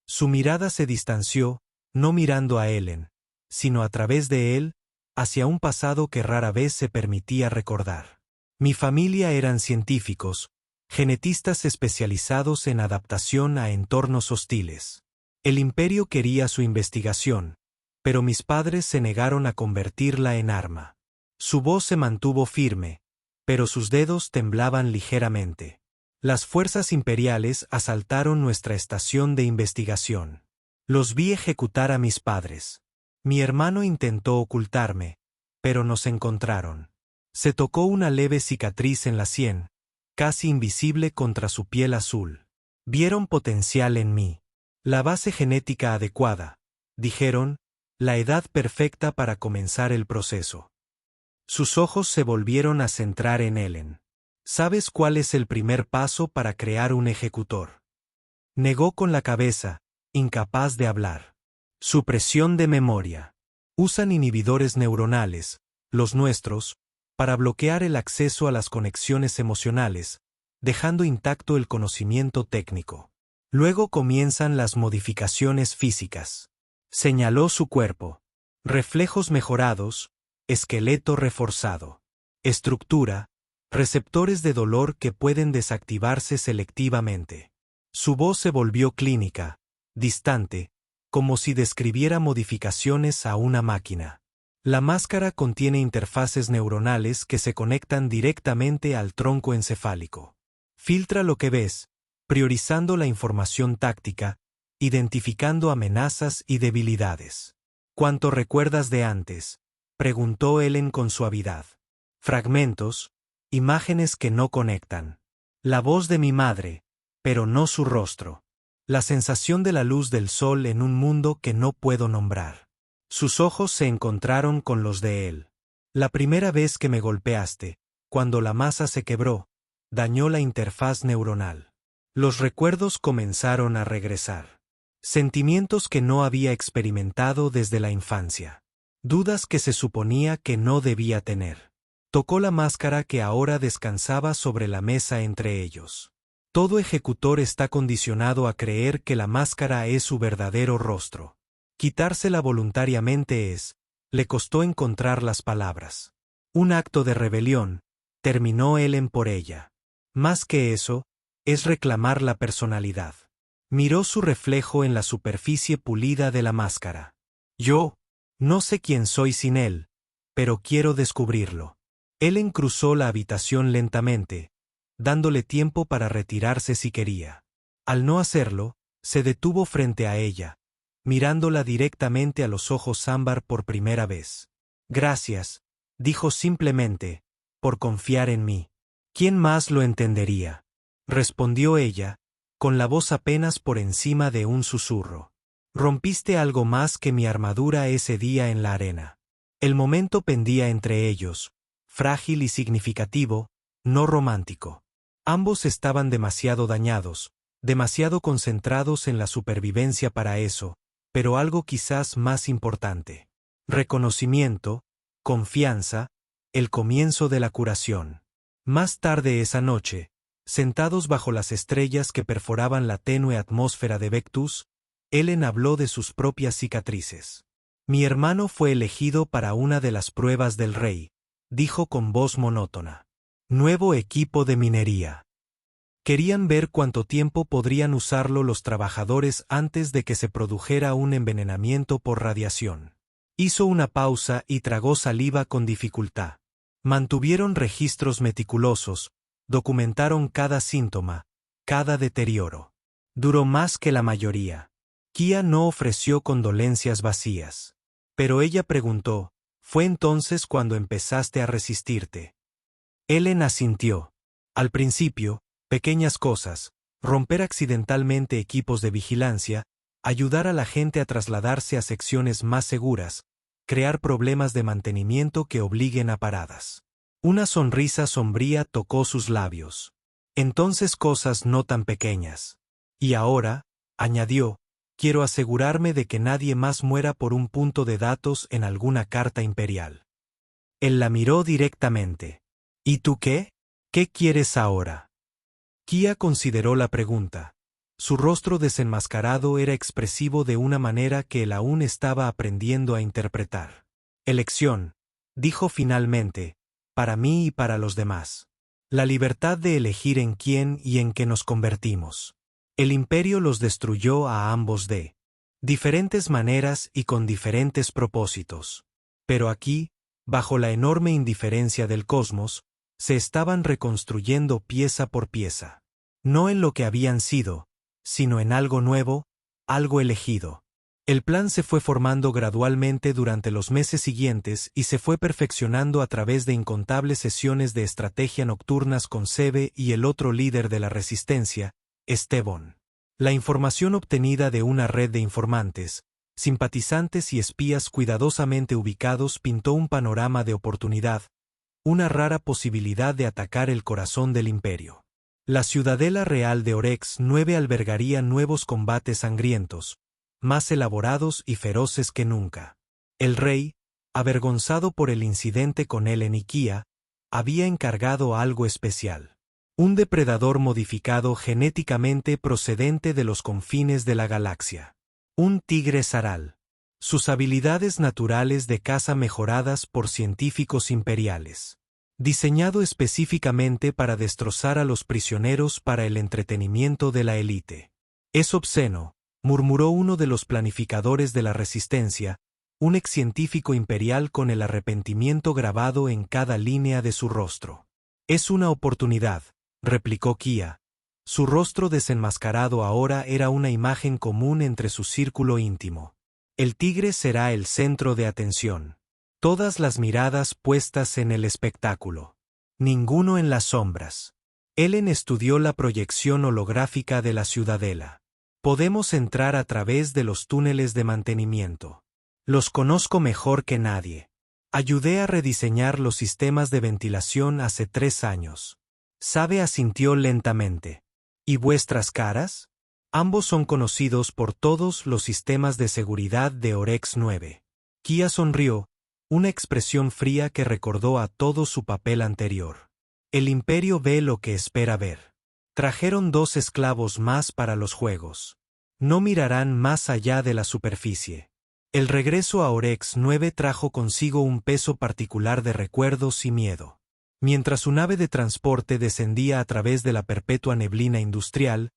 Su mirada se distanció, no mirando a Ellen, sino a través de él, hacia un pasado que rara vez se permitía recordar. Mi familia eran científicos, genetistas especializados en adaptación a entornos hostiles. El imperio quería su investigación, pero mis padres se negaron a convertirla en arma. Su voz se mantuvo firme, pero sus dedos temblaban ligeramente. Las fuerzas imperiales asaltaron nuestra estación de investigación. Los vi ejecutar a mis padres. Mi hermano intentó ocultarme, pero nos encontraron. Se tocó una leve cicatriz en la sien, casi invisible contra su piel azul. Vieron potencial en mí. La base genética adecuada, dijeron, la edad perfecta para comenzar el proceso. Sus ojos se volvieron a centrar en Ellen. ¿Sabes cuál es el primer paso para crear un ejecutor? Negó con la cabeza, incapaz de hablar. Supresión de memoria. Usan inhibidores neuronales, los nuestros, para bloquear el acceso a las conexiones emocionales, dejando intacto el conocimiento técnico. Luego comienzan las modificaciones físicas. Señaló su cuerpo. Reflejos mejorados, esqueleto reforzado. Estructura, receptores de dolor que pueden desactivarse selectivamente. Su voz se volvió clínica, distante, como si describiera modificaciones a una máquina. La máscara contiene interfaces neuronales que se conectan directamente al tronco encefálico. Filtra lo que ves, priorizando la información táctica, identificando amenazas y debilidades. ¿Cuánto recuerdas de antes?, preguntó Ellen con suavidad. Fragmentos, imágenes que no conectan. La voz de mi madre, pero no su rostro. La sensación de la luz del sol en un mundo que no puedo nombrar. Sus ojos se encontraron con los de él. La primera vez que me golpeaste, cuando la masa se quebró, dañó la interfaz neuronal. Los recuerdos comenzaron a regresar. Sentimientos que no había experimentado desde la infancia. Dudas que se suponía que no debía tener. Tocó la máscara que ahora descansaba sobre la mesa entre ellos. Todo ejecutor está condicionado a creer que la máscara es su verdadero rostro. Quitársela voluntariamente le costó encontrar las palabras. Un acto de rebelión, terminó Ellen por ella. Más que eso, es reclamar la personalidad. Miró su reflejo en la superficie pulida de la máscara. Yo no sé quién soy sin él, pero quiero descubrirlo. Ellen cruzó la habitación lentamente, dándole tiempo para retirarse si quería. Al no hacerlo, se detuvo frente a ella, mirándola directamente a los ojos ámbar por primera vez. Gracias, dijo simplemente, por confiar en mí. ¿Quién más lo entendería? Respondió ella, con la voz apenas por encima de un susurro. Rompiste algo más que mi armadura ese día en la arena. El momento pendía entre ellos, frágil y significativo, no romántico. Ambos estaban demasiado dañados, demasiado concentrados en la supervivencia para eso, pero algo quizás más importante. Reconocimiento, confianza, el comienzo de la curación. Más tarde esa noche, sentados bajo las estrellas que perforaban la tenue atmósfera de Vectus, Ellen habló de sus propias cicatrices. Mi hermano fue elegido para una de las pruebas del rey, dijo con voz monótona. Nuevo equipo de minería. Querían ver cuánto tiempo podrían usarlo los trabajadores antes de que se produjera un envenenamiento por radiación. Hizo una pausa y tragó saliva con dificultad. Mantuvieron registros meticulosos, documentaron cada síntoma, cada deterioro. Duró más que la mayoría. Kia no ofreció condolencias vacías. Pero ella preguntó, ¿fue entonces cuando empezaste a resistirte? Ellen asintió. Al principio, pequeñas cosas, romper accidentalmente equipos de vigilancia, ayudar a la gente a trasladarse a secciones más seguras, crear problemas de mantenimiento que obliguen a paradas. Una sonrisa sombría tocó sus labios. Entonces cosas no tan pequeñas. Y ahora, añadió, quiero asegurarme de que nadie más muera por un punto de datos en alguna carta imperial. Él la miró directamente. ¿Y tú qué? ¿Qué quieres ahora? Kia consideró la pregunta. Su rostro desenmascarado era expresivo de una manera que él aún estaba aprendiendo a interpretar. Elección, dijo finalmente, para mí y para los demás. La libertad de elegir en quién y en qué nos convertimos. El imperio los destruyó a ambos de diferentes maneras y con diferentes propósitos. Pero aquí, bajo la enorme indiferencia del cosmos, se estaban reconstruyendo pieza por pieza. No en lo que habían sido, sino en algo nuevo, algo elegido. El plan se fue formando gradualmente durante los meses siguientes y se fue perfeccionando a través de incontables sesiones de estrategia nocturnas con Sebe y el otro líder de la resistencia, Esteban. La información obtenida de una red de informantes, simpatizantes y espías cuidadosamente ubicados pintó un panorama de oportunidad, una rara posibilidad de atacar el corazón del imperio. La ciudadela real de Orex 9 albergaría nuevos combates sangrientos, más elaborados y feroces que nunca. El rey, avergonzado por el incidente con Ellen y Kia, había encargado algo especial. Un depredador modificado genéticamente procedente de los confines de la galaxia. Un tigre zaral. Sus habilidades naturales de caza mejoradas por científicos imperiales. Diseñado específicamente para destrozar a los prisioneros para el entretenimiento de la élite. Es obsceno, murmuró uno de los planificadores de la resistencia, un excientífico imperial con el arrepentimiento grabado en cada línea de su rostro. Es una oportunidad, replicó Kia. Su rostro desenmascarado ahora era una imagen común entre su círculo íntimo. El tigre será el centro de atención. Todas las miradas puestas en el espectáculo. Ninguno en las sombras. Ellen estudió la proyección holográfica de la ciudadela. Podemos entrar a través de los túneles de mantenimiento. Los conozco mejor que nadie. Ayudé a rediseñar los sistemas de ventilación hace 3 años. Sabe asintió lentamente. ¿Y vuestras caras? Ambos son conocidos por todos los sistemas de seguridad de Orex 9. Kia sonrió, una expresión fría que recordó a todo su papel anterior. El imperio ve lo que espera ver. Trajeron 2 esclavos más para los juegos. No mirarán más allá de la superficie. El regreso a Orex 9 trajo consigo un peso particular de recuerdos y miedo. Mientras su nave de transporte descendía a través de la perpetua neblina industrial,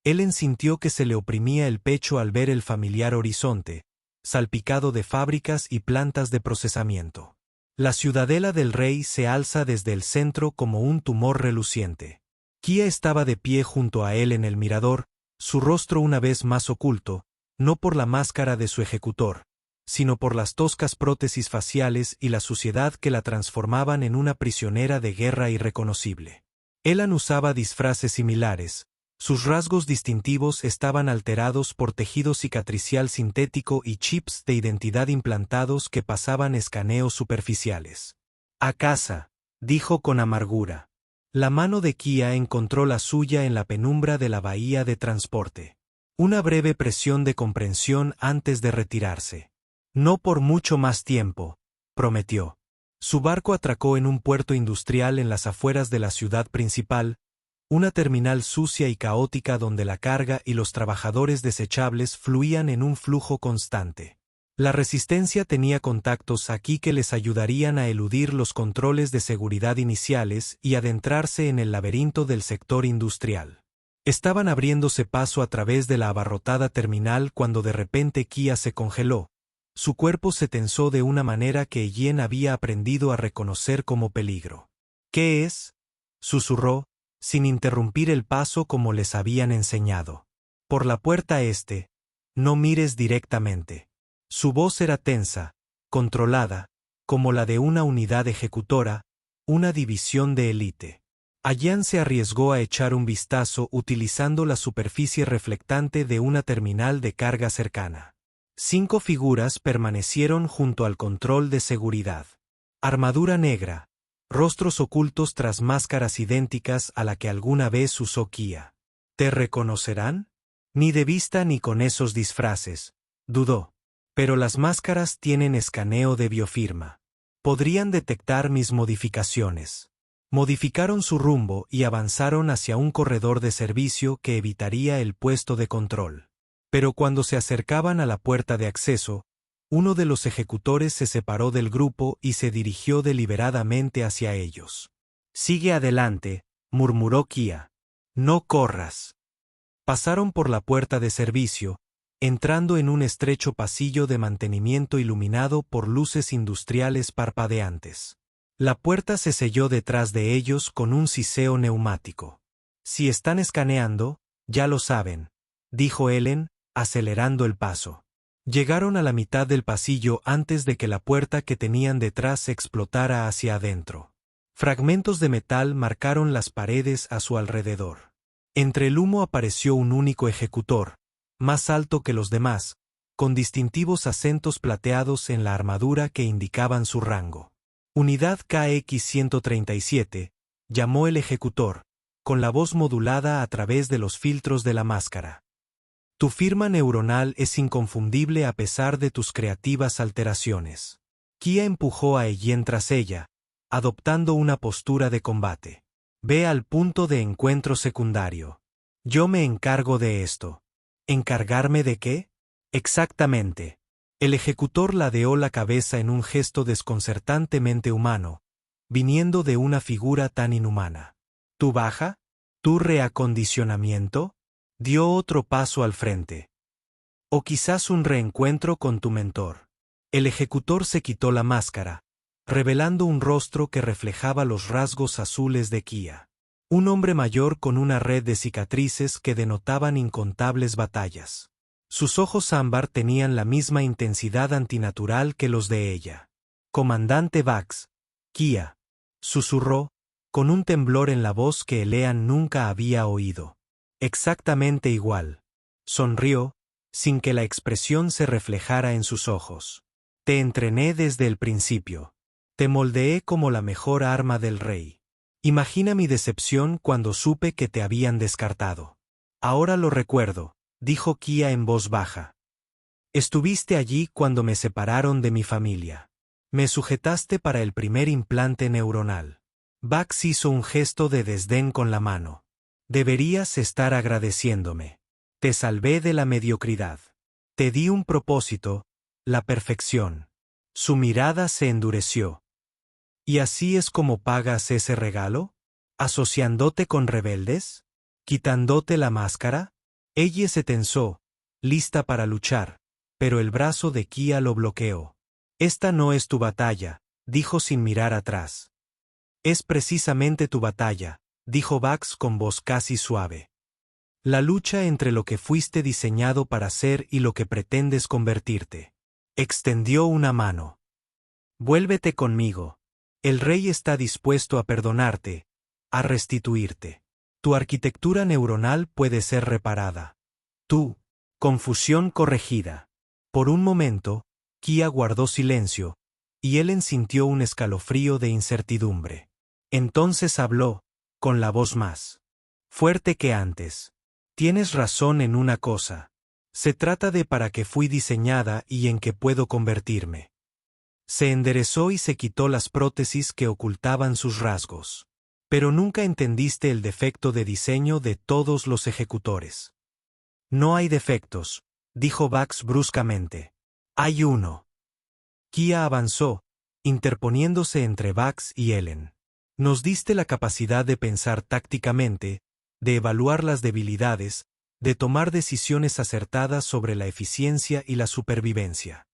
Ellen sintió que se le oprimía el pecho al ver el familiar horizonte, salpicado de fábricas y plantas de procesamiento. La ciudadela del rey se alza desde el centro como un tumor reluciente. Kia estaba de pie junto a él en el mirador, su rostro una vez más oculto, no por la máscara de su ejecutor, sino por las toscas prótesis faciales y la suciedad que la transformaban en una prisionera de guerra irreconocible. Ellen usaba disfraces similares. Sus rasgos distintivos estaban alterados por tejido cicatricial sintético y chips de identidad implantados que pasaban escaneos superficiales. «A casa», dijo con amargura. La mano de Kia encontró la suya en la penumbra de la bahía de transporte. Una breve presión de comprensión antes de retirarse. «No por mucho más tiempo», prometió. Su barco atracó en un puerto industrial en las afueras de la ciudad principal, una terminal sucia y caótica donde la carga y los trabajadores desechables fluían en un flujo constante. La resistencia tenía contactos aquí que les ayudarían a eludir los controles de seguridad iniciales y adentrarse en el laberinto del sector industrial. Estaban abriéndose paso a través de la abarrotada terminal cuando de repente Kia se congeló. Su cuerpo se tensó de una manera que Ellen había aprendido a reconocer como peligro. «¿Qué es?», susurró, sin interrumpir el paso como les habían enseñado. «Por la puerta este. No mires directamente». Su voz era tensa, controlada, como la de una unidad ejecutora, una división de élite. Allan se arriesgó a echar un vistazo utilizando la superficie reflectante de una terminal de carga cercana. 5 figuras permanecieron junto al control de seguridad. Armadura negra. Rostros ocultos tras máscaras idénticas a la que alguna vez usó Kia. «¿Te reconocerán?» «Ni de vista ni con esos disfraces», dudó. «Pero las máscaras tienen escaneo de biofirma. Podrían detectar mis modificaciones». Modificaron su rumbo y avanzaron hacia un corredor de servicio que evitaría el puesto de control. Pero cuando se acercaban a la puerta de acceso, uno de los ejecutores se separó del grupo y se dirigió deliberadamente hacia ellos. «Sigue adelante», murmuró Kia. «No corras». Pasaron por la puerta de servicio, entrando en un estrecho pasillo de mantenimiento iluminado por luces industriales parpadeantes. La puerta se selló detrás de ellos con un siseo neumático. «Si están escaneando, ya lo saben», dijo Ellen, acelerando el paso. Llegaron a la mitad del pasillo antes de que la puerta que tenían detrás explotara hacia adentro. Fragmentos de metal marcaron las paredes a su alrededor. Entre el humo apareció un único ejecutor, más alto que los demás, con distintivos acentos plateados en la armadura que indicaban su rango. «Unidad KX-137», llamó el ejecutor, con la voz modulada a través de los filtros de la máscara. «Tu firma neuronal es inconfundible a pesar de tus creativas alteraciones». Kia empujó a Ellen tras ella, adoptando una postura de combate. «Ve al punto de encuentro secundario. Yo me encargo de esto». «¿Encargarme de qué?». «Exactamente». El ejecutor ladeó la cabeza en un gesto desconcertantemente humano, viniendo de una figura tan inhumana. «¿Tu baja? ¿Tu reacondicionamiento?». Dio otro paso al frente. «O quizás un reencuentro con tu mentor». El ejecutor se quitó la máscara, revelando un rostro que reflejaba los rasgos azules de Kia. Un hombre mayor con una red de cicatrices que denotaban incontables batallas. Sus ojos ámbar tenían la misma intensidad antinatural que los de ella. «Comandante Bax». «Kia», susurró, con un temblor en la voz que Ellen nunca había oído. «Exactamente igual». Sonrió, sin que la expresión se reflejara en sus ojos. «Te entrené desde el principio. Te moldeé como la mejor arma del rey. Imagina mi decepción cuando supe que te habían descartado. Ahora lo recuerdo», dijo Kia en voz baja. Estuviste allí cuando me separaron de mi familia. Me sujetaste para el primer implante neuronal. Bax hizo un gesto de desdén con la mano. Deberías estar agradeciéndome. Te salvé de la mediocridad. Te di un propósito, la perfección. Su mirada se endureció. ¿Y así es como pagas ese regalo? ¿Asociándote con rebeldes? ¿Quitándote la máscara? Ella se tensó, lista para luchar, pero el brazo de Kia lo bloqueó. Esta no es tu batalla, dijo sin mirar atrás. Es precisamente tu batalla, dijo Bax con voz casi suave. La lucha entre lo que fuiste diseñado para ser y lo que pretendes convertirte. Extendió una mano. Vuélvete conmigo. El rey está dispuesto a perdonarte, a restituirte. Tu arquitectura neuronal puede ser reparada. Tú. Confusión corregida. Por un momento, Kia guardó silencio, y Ellen sintió un escalofrío de incertidumbre. Entonces habló, con la voz más fuerte que antes. Tienes razón en una cosa. Se trata de para qué fui diseñada y en qué puedo convertirme. Se enderezó y se quitó las prótesis que ocultaban sus rasgos. Pero nunca entendiste el defecto de diseño de todos los ejecutores. No hay defectos, dijo Bax bruscamente. Hay uno. Kia avanzó, interponiéndose entre Bax y Ellen. Nos diste la capacidad de pensar tácticamente, de evaluar las debilidades, de tomar decisiones acertadas sobre la eficiencia y la supervivencia.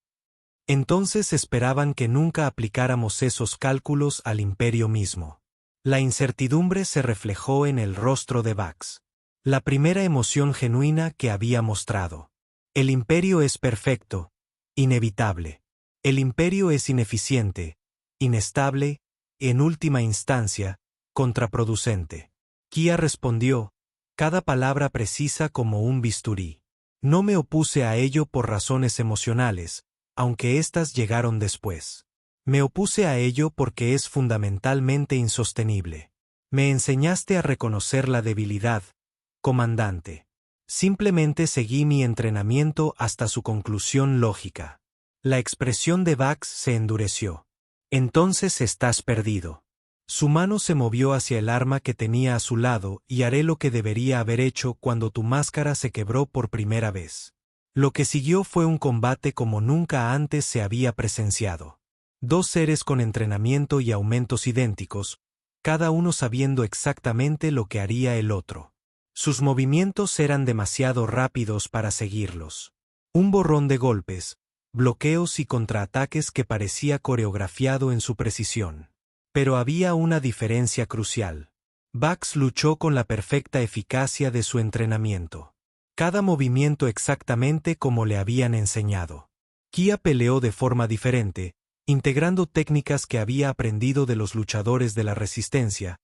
Entonces esperaban que nunca aplicáramos esos cálculos al imperio mismo. La incertidumbre se reflejó en el rostro de Bax. La primera emoción genuina que había mostrado. El imperio es perfecto, inevitable. El imperio es ineficiente, inestable, en última instancia, contraproducente. Kia respondió, cada palabra precisa como un bisturí. No me opuse a ello por razones emocionales, aunque éstas llegaron después. Me opuse a ello porque es fundamentalmente insostenible. Me enseñaste a reconocer la debilidad, comandante. Simplemente seguí mi entrenamiento hasta su conclusión lógica. La expresión de Bax se endureció. Entonces estás perdido. Su mano se movió hacia el arma que tenía a su lado y haré lo que debería haber hecho cuando tu máscara se quebró por primera vez. Lo que siguió fue un combate como nunca antes se había presenciado. Dos seres con entrenamiento y aumentos idénticos, cada uno sabiendo exactamente lo que haría el otro. Sus movimientos eran demasiado rápidos para seguirlos. Un borrón de golpes, bloqueos y contraataques que parecía coreografiado en su precisión. Pero había una diferencia crucial. Bax luchó con la perfecta eficacia de su entrenamiento. Cada movimiento exactamente como le habían enseñado. Kia peleó de forma diferente, integrando técnicas que había aprendido de los luchadores de la resistencia,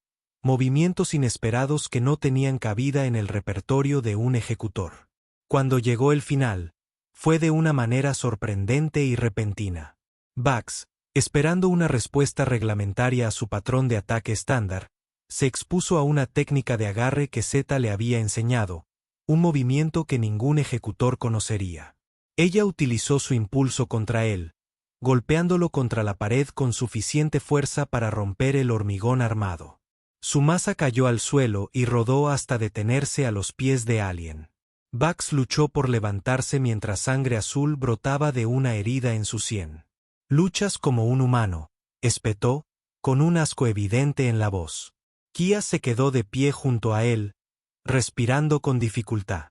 movimientos inesperados que no tenían cabida en el repertorio de un ejecutor. Cuando llegó el final, fue de una manera sorprendente y repentina. Bax, esperando una respuesta reglamentaria a su patrón de ataque estándar, se expuso a una técnica de agarre que Zeta le había enseñado, un movimiento que ningún ejecutor conocería. Ella utilizó su impulso contra él, golpeándolo contra la pared con suficiente fuerza para romper el hormigón armado. Su masa cayó al suelo y rodó hasta detenerse a los pies de Alien. Bax luchó por levantarse mientras sangre azul brotaba de una herida en su sien. Luchas como un humano, espetó, con un asco evidente en la voz. Kia se quedó de pie junto a él, respirando con dificultad.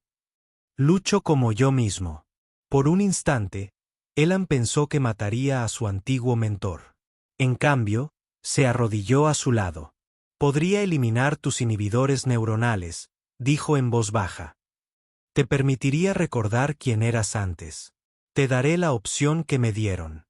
Lucho como yo mismo. Por un instante, Elan pensó que mataría a su antiguo mentor. En cambio, se arrodilló a su lado. Podría eliminar tus inhibidores neuronales, dijo en voz baja. Te permitiría recordar quién eras antes. Te daré la opción que me dieron.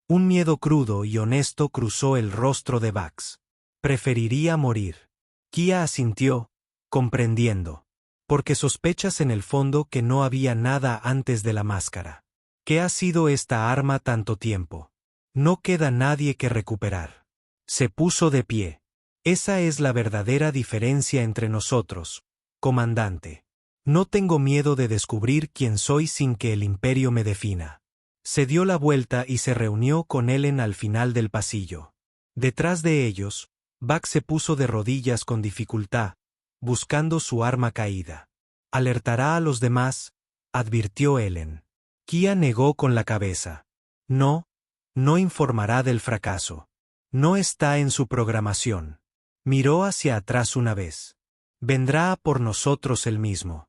Un miedo crudo y honesto cruzó el rostro de Bax. Preferiría morir. Kia asintió, comprendiendo. Porque sospechas en el fondo que no había nada antes de la máscara. ¿Qué ha sido esta arma tanto tiempo? No queda nadie que recuperar. Se puso de pie. Esa es la verdadera diferencia entre nosotros, comandante. No tengo miedo de descubrir quién soy sin que el imperio me defina. Se dio la vuelta y se reunió con Ellen al final del pasillo. Detrás de ellos, Buck se puso de rodillas con dificultad, buscando su arma caída. Alertará a los demás, advirtió Ellen. Kia negó con la cabeza. No, no informará del fracaso. No está en su programación. Miró hacia atrás una vez. Vendrá a por nosotros él mismo.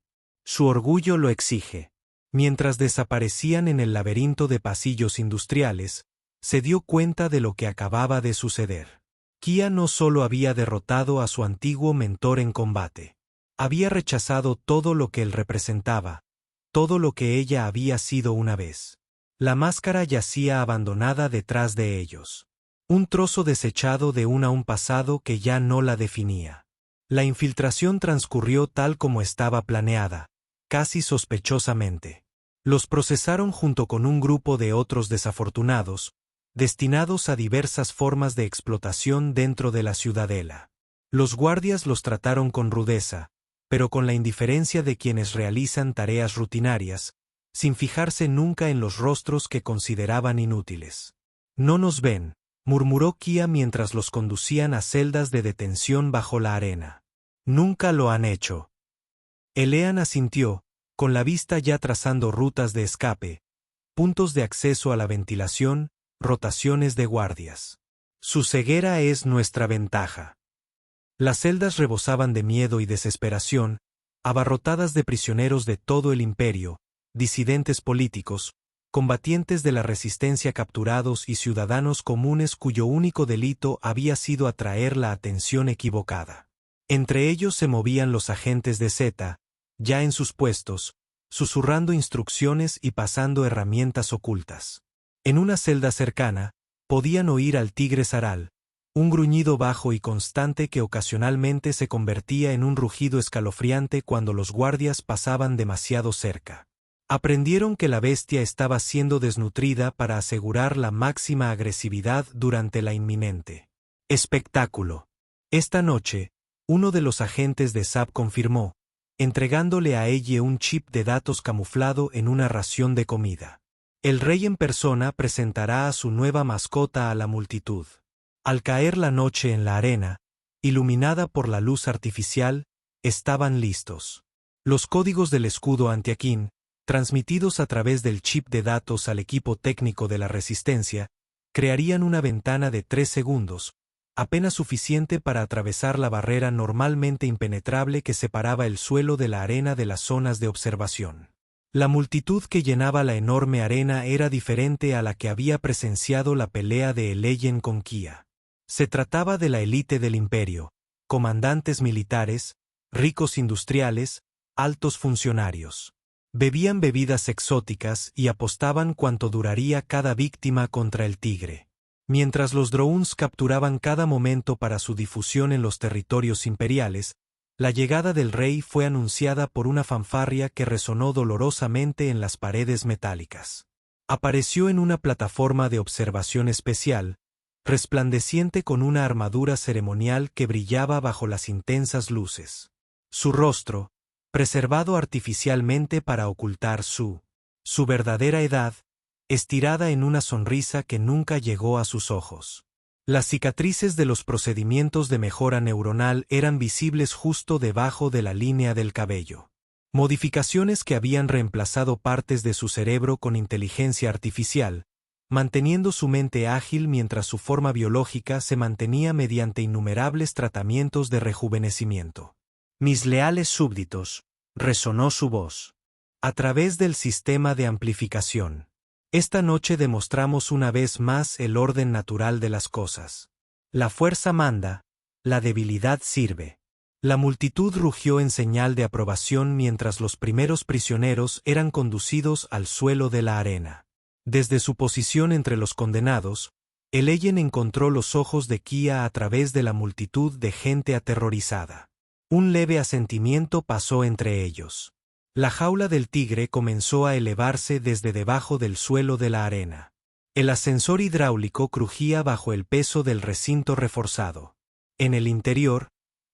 Su orgullo lo exige. Mientras desaparecían en el laberinto de pasillos industriales, se dio cuenta de lo que acababa de suceder. Kia no solo había derrotado a su antiguo mentor en combate. Había rechazado todo lo que él representaba, todo lo que ella había sido una vez. La máscara yacía abandonada detrás de ellos. Un trozo desechado de un pasado que ya no la definía. La infiltración transcurrió tal como estaba planeada, casi sospechosamente. Los procesaron junto con un grupo de otros desafortunados, destinados a diversas formas de explotación dentro de la ciudadela. Los guardias los trataron con rudeza, pero con la indiferencia de quienes realizan tareas rutinarias, sin fijarse nunca en los rostros que consideraban inútiles. No nos ven, murmuró Kia mientras los conducían a celdas de detención bajo la arena. Nunca lo han hecho. Elean asintió, con la vista ya trazando rutas de escape, puntos de acceso a la ventilación, rotaciones de guardias. Su ceguera es nuestra ventaja. Las celdas rebosaban de miedo y desesperación, abarrotadas de prisioneros de todo el imperio, disidentes políticos, combatientes de la resistencia capturados y ciudadanos comunes cuyo único delito había sido atraer la atención equivocada. Entre ellos se movían los agentes de Z, ya en sus puestos, susurrando instrucciones y pasando herramientas ocultas. En una celda cercana, podían oír al tigre zaral, un gruñido bajo y constante que ocasionalmente se convertía en un rugido escalofriante cuando los guardias pasaban demasiado cerca. Aprendieron que la bestia estaba siendo desnutrida para asegurar la máxima agresividad durante la inminente espectáculo. Esta noche, uno de los agentes de SAP confirmó, entregándole a ella un chip de datos camuflado en una ración de comida. El rey en persona presentará a su nueva mascota a la multitud. Al caer la noche en la arena, iluminada por la luz artificial, estaban listos. Los códigos del escudo antiaquín, transmitidos a través del chip de datos al equipo técnico de la Resistencia, crearían una ventana de 3 segundos, apenas suficiente para atravesar la barrera normalmente impenetrable que separaba el suelo de la arena de las zonas de observación. La multitud que llenaba la enorme arena era diferente a la que había presenciado la pelea de Eleyen con Kia. Se trataba de la élite del imperio, comandantes militares, ricos industriales, altos funcionarios. Bebían bebidas exóticas y apostaban cuánto duraría cada víctima contra el tigre. Mientras los drones capturaban cada momento para su difusión en los territorios imperiales, la llegada del rey fue anunciada por una fanfarria que resonó dolorosamente en las paredes metálicas. Apareció en una plataforma de observación especial, resplandeciente con una armadura ceremonial que brillaba bajo las intensas luces. Su rostro, preservado artificialmente para ocultar su verdadera edad, estirada en una sonrisa que nunca llegó a sus ojos. Las cicatrices de los procedimientos de mejora neuronal eran visibles justo debajo de la línea del cabello. Modificaciones que habían reemplazado partes de su cerebro con inteligencia artificial, manteniendo su mente ágil mientras su forma biológica se mantenía mediante innumerables tratamientos de rejuvenecimiento. Mis leales súbditos, resonó su voz. A través del sistema de amplificación. Esta noche demostramos una vez más el orden natural de las cosas. La fuerza manda, la debilidad sirve. La multitud rugió en señal de aprobación mientras los primeros prisioneros eran conducidos al suelo de la arena. Desde su posición entre los condenados, Eleyen encontró los ojos de Kia a través de la multitud de gente aterrorizada. Un leve asentimiento pasó entre ellos. La jaula del tigre comenzó a elevarse desde debajo del suelo de la arena. El ascensor hidráulico crujía bajo el peso del recinto reforzado. En el interior,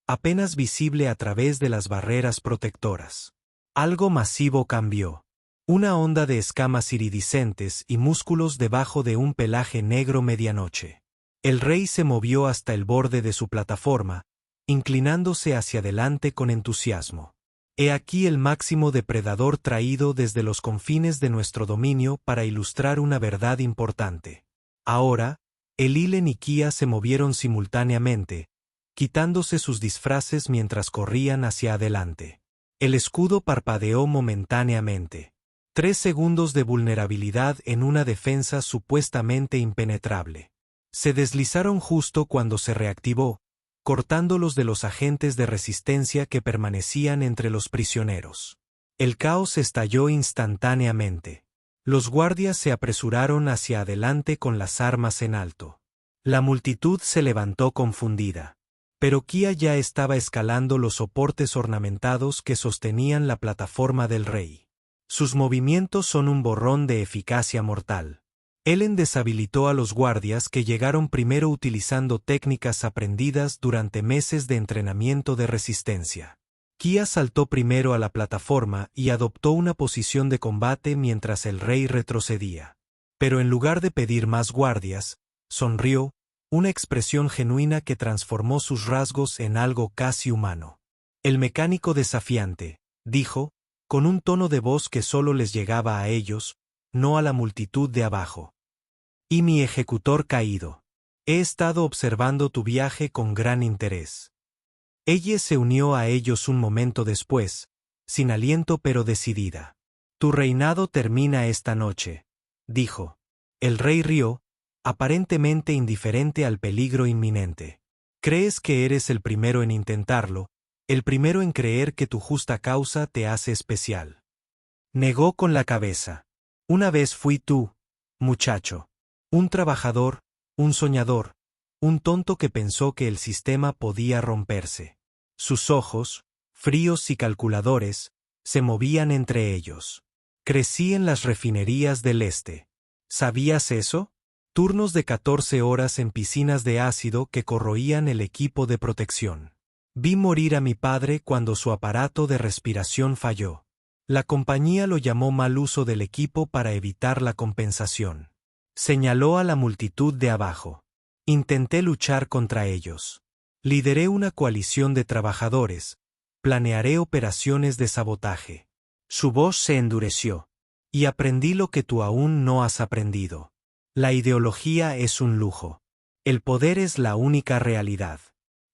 apenas visible a través de las barreras protectoras. Algo masivo cambió. Una onda de escamas iridiscentes y músculos debajo de un pelaje negro medianoche. El rey se movió hasta el borde de su plataforma, inclinándose hacia adelante con entusiasmo. He aquí el máximo depredador traído desde los confines de nuestro dominio para ilustrar una verdad importante. Ahora, Elilen y Kia se movieron simultáneamente, quitándose sus disfraces mientras corrían hacia adelante. El escudo parpadeó momentáneamente. 3 segundos de vulnerabilidad en una defensa supuestamente impenetrable. Se deslizaron justo cuando se reactivó, cortándolos de los agentes de resistencia que permanecían entre los prisioneros. El caos estalló instantáneamente. Los guardias se apresuraron hacia adelante con las armas en alto. La multitud se levantó confundida. Pero Kia ya estaba escalando los soportes ornamentados que sostenían la plataforma del rey. Sus movimientos son un borrón de eficacia mortal. Ellen deshabilitó a los guardias que llegaron primero utilizando técnicas aprendidas durante meses de entrenamiento de resistencia. Kia saltó primero a la plataforma y adoptó una posición de combate mientras el rey retrocedía. Pero en lugar de pedir más guardias, sonrió, una expresión genuina que transformó sus rasgos en algo casi humano. El mecánico desafiante, dijo, con un tono de voz que solo les llegaba a ellos, no a la multitud de abajo. Y mi ejecutor caído. He estado observando tu viaje con gran interés. Ella se unió a ellos un momento después, sin aliento pero decidida. Tu reinado termina esta noche, dijo. El rey rió, aparentemente indiferente al peligro inminente. Crees que eres el primero en intentarlo, el primero en creer que tu justa causa te hace especial. Negó con la cabeza. Una vez fui tú, muchacho. Un trabajador, un soñador, un tonto que pensó que el sistema podía romperse. Sus ojos, fríos y calculadores, se movían entre ellos. Crecí en las refinerías del este. ¿Sabías eso? Turnos de 14 horas en piscinas de ácido que corroían el equipo de protección. Vi morir a mi padre cuando su aparato de respiración falló. La compañía lo llamó mal uso del equipo para evitar la compensación. Señaló a la multitud de abajo. Intenté luchar contra ellos. Lideré una coalición de trabajadores. Planearé operaciones de sabotaje. Su voz se endureció. Y aprendí lo que tú aún no has aprendido. La ideología es un lujo. El poder es la única realidad.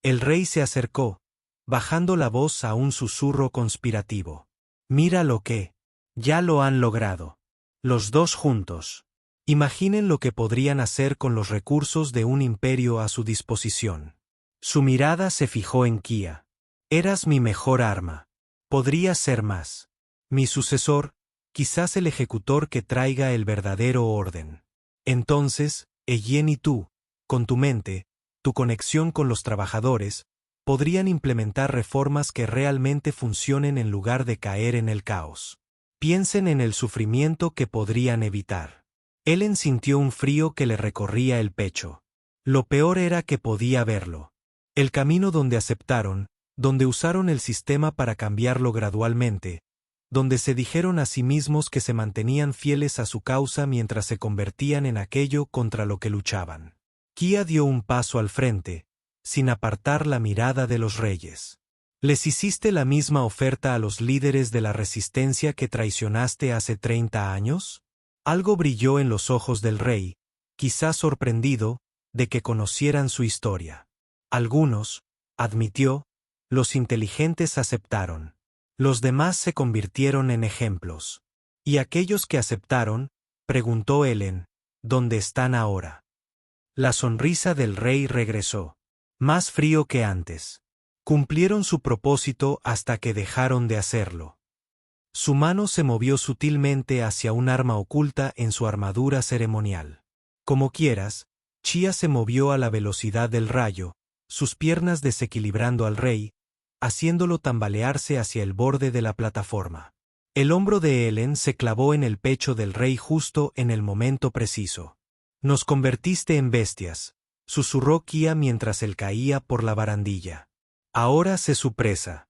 El rey se acercó, bajando la voz a un susurro conspirativo. Mira lo que. Ya lo han logrado. Los dos juntos. Imaginen lo que podrían hacer con los recursos de un imperio a su disposición. Su mirada se fijó en Kia. Eras mi mejor arma. Podría ser más. Mi sucesor, quizás el ejecutor que traiga el verdadero orden. Entonces, Ellen y tú, con tu mente, tu conexión con los trabajadores, podrían implementar reformas que realmente funcionen en lugar de caer en el caos. Piensen en el sufrimiento que podrían evitar. Ellen sintió un frío que le recorría el pecho. Lo peor era que podía verlo. El camino donde aceptaron, donde usaron el sistema para cambiarlo gradualmente, donde se dijeron a sí mismos que se mantenían fieles a su causa mientras se convertían en aquello contra lo que luchaban. Kia dio un paso al frente, sin apartar la mirada de los reyes. ¿Les hiciste la misma oferta a los líderes de la resistencia que traicionaste hace 30 años? Algo brilló en los ojos del rey, quizás sorprendido, de que conocieran su historia. Algunos, admitió, los inteligentes aceptaron. Los demás se convirtieron en ejemplos. ¿Y aquellos que aceptaron? Preguntó Ellen, ¿dónde están ahora? La sonrisa del rey regresó. Más frío que antes. Cumplieron su propósito hasta que dejaron de hacerlo. Su mano se movió sutilmente hacia un arma oculta en su armadura ceremonial. Como quieras, Chia se movió a la velocidad del rayo, sus piernas desequilibrando al rey, haciéndolo tambalearse hacia el borde de la plataforma. El hombro de Ellen se clavó en el pecho del rey justo en el momento preciso. Nos convertiste en bestias, susurró Kia mientras él caía por la barandilla. Ahora sé su presa.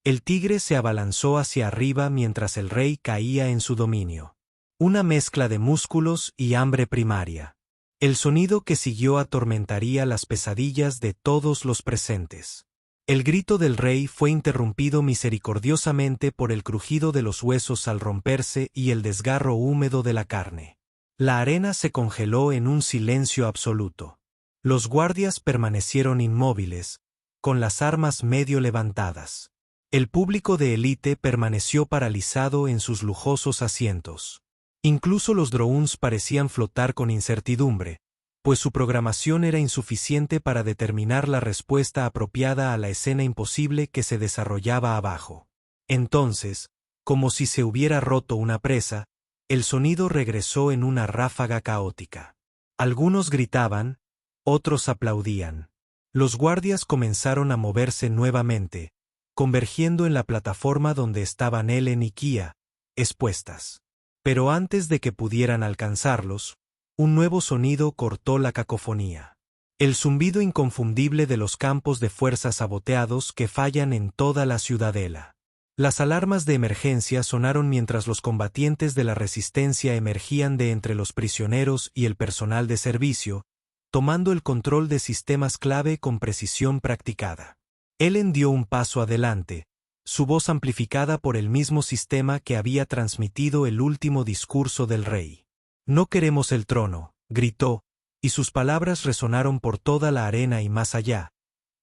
El tigre se abalanzó hacia arriba mientras el rey caía en su dominio. Una mezcla de músculos y hambre primaria. El sonido que siguió atormentaría las pesadillas de todos los presentes. El grito del rey fue interrumpido misericordiosamente por el crujido de los huesos al romperse y el desgarro húmedo de la carne. La arena se congeló en un silencio absoluto. Los guardias permanecieron inmóviles, con las armas medio levantadas. El público de élite permaneció paralizado en sus lujosos asientos. Incluso los drones parecían flotar con incertidumbre, pues su programación era insuficiente para determinar la respuesta apropiada a la escena imposible que se desarrollaba abajo. Entonces, como si se hubiera roto una presa, el sonido regresó en una ráfaga caótica. Algunos gritaban, otros aplaudían. Los guardias comenzaron a moverse nuevamente, convergiendo en la plataforma donde estaban Ellen y Kia, expuestas. Pero antes de que pudieran alcanzarlos, un nuevo sonido cortó la cacofonía. El zumbido inconfundible de los campos de fuerza saboteados que fallan en toda la ciudadela. Las alarmas de emergencia sonaron mientras los combatientes de la resistencia emergían de entre los prisioneros y el personal de servicio, tomando el control de sistemas clave con precisión practicada. Ellen dio un paso adelante, su voz amplificada por el mismo sistema que había transmitido el último discurso del rey. «No queremos el trono», gritó, y sus palabras resonaron por toda la arena y más allá,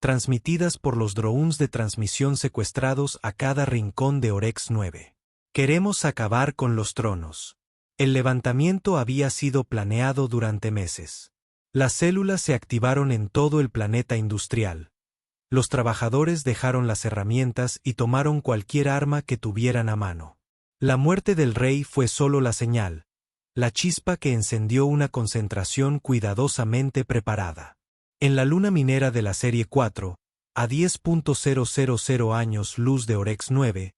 transmitidas por los drones de transmisión secuestrados a cada rincón de Oryx 9. «Queremos acabar con los tronos». El levantamiento había sido planeado durante meses. Las células se activaron en todo el planeta industrial. Los trabajadores dejaron las herramientas y tomaron cualquier arma que tuvieran a mano. La muerte del rey fue solo la señal, la chispa que encendió una concentración cuidadosamente preparada. En la luna minera de la Serie 4, a 10.000 años luz de Oryx 9,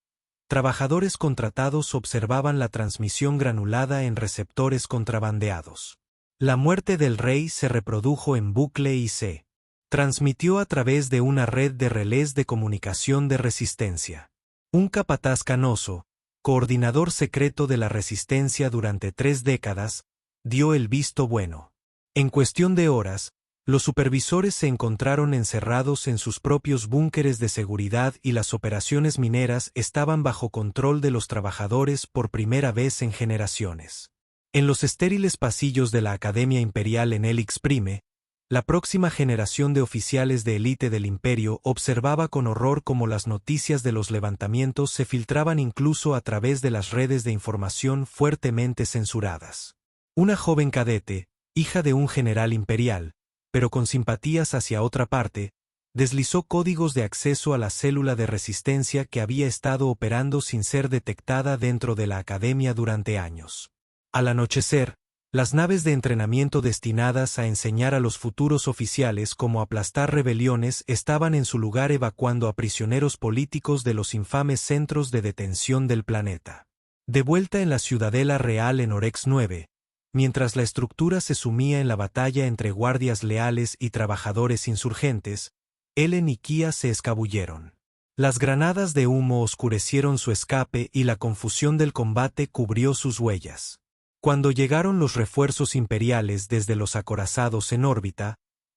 trabajadores contratados observaban la transmisión granulada en receptores contrabandeados. La muerte del rey se reprodujo en bucle y se transmitió a través de una red de relés de comunicación de resistencia. Un capataz canoso, coordinador secreto de la resistencia durante 3 décadas, dio el visto bueno. En cuestión de horas, los supervisores se encontraron encerrados en sus propios búnkeres de seguridad y las operaciones mineras estaban bajo control de los trabajadores por primera vez en generaciones. En los estériles pasillos de la Academia Imperial en Helix Prime, la próxima generación de oficiales de élite del imperio observaba con horror cómo las noticias de los levantamientos se filtraban incluso a través de las redes de información fuertemente censuradas. Una joven cadete, hija de un general imperial, pero con simpatías hacia otra parte, deslizó códigos de acceso a la célula de resistencia que había estado operando sin ser detectada dentro de la academia durante años. Al anochecer, las naves de entrenamiento destinadas a enseñar a los futuros oficiales cómo aplastar rebeliones estaban en su lugar evacuando a prisioneros políticos de los infames centros de detención del planeta. De vuelta en la ciudadela real en Oryx 9, mientras la estructura se sumía en la batalla entre guardias leales y trabajadores insurgentes, Ellen y Kia se escabulleron. Las granadas de humo oscurecieron su escape y la confusión del combate cubrió sus huellas. Cuando llegaron los refuerzos imperiales desde los acorazados en órbita,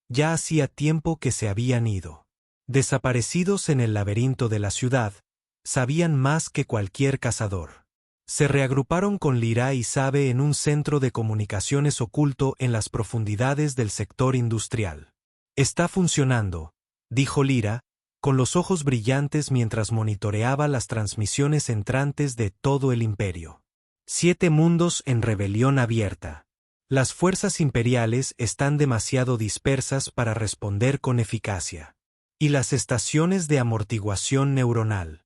ya hacía tiempo que se habían ido. Desaparecidos en el laberinto de la ciudad, sabían más que cualquier cazador. Se reagruparon con Lyra y Sabe en un centro de comunicaciones oculto en las profundidades del sector industrial. «Está funcionando», dijo Lyra, con los ojos brillantes mientras monitoreaba las transmisiones entrantes de todo el imperio. 7 mundos en rebelión abierta. Las fuerzas imperiales están demasiado dispersas para responder con eficacia. ¿Y las estaciones de amortiguación neuronal?,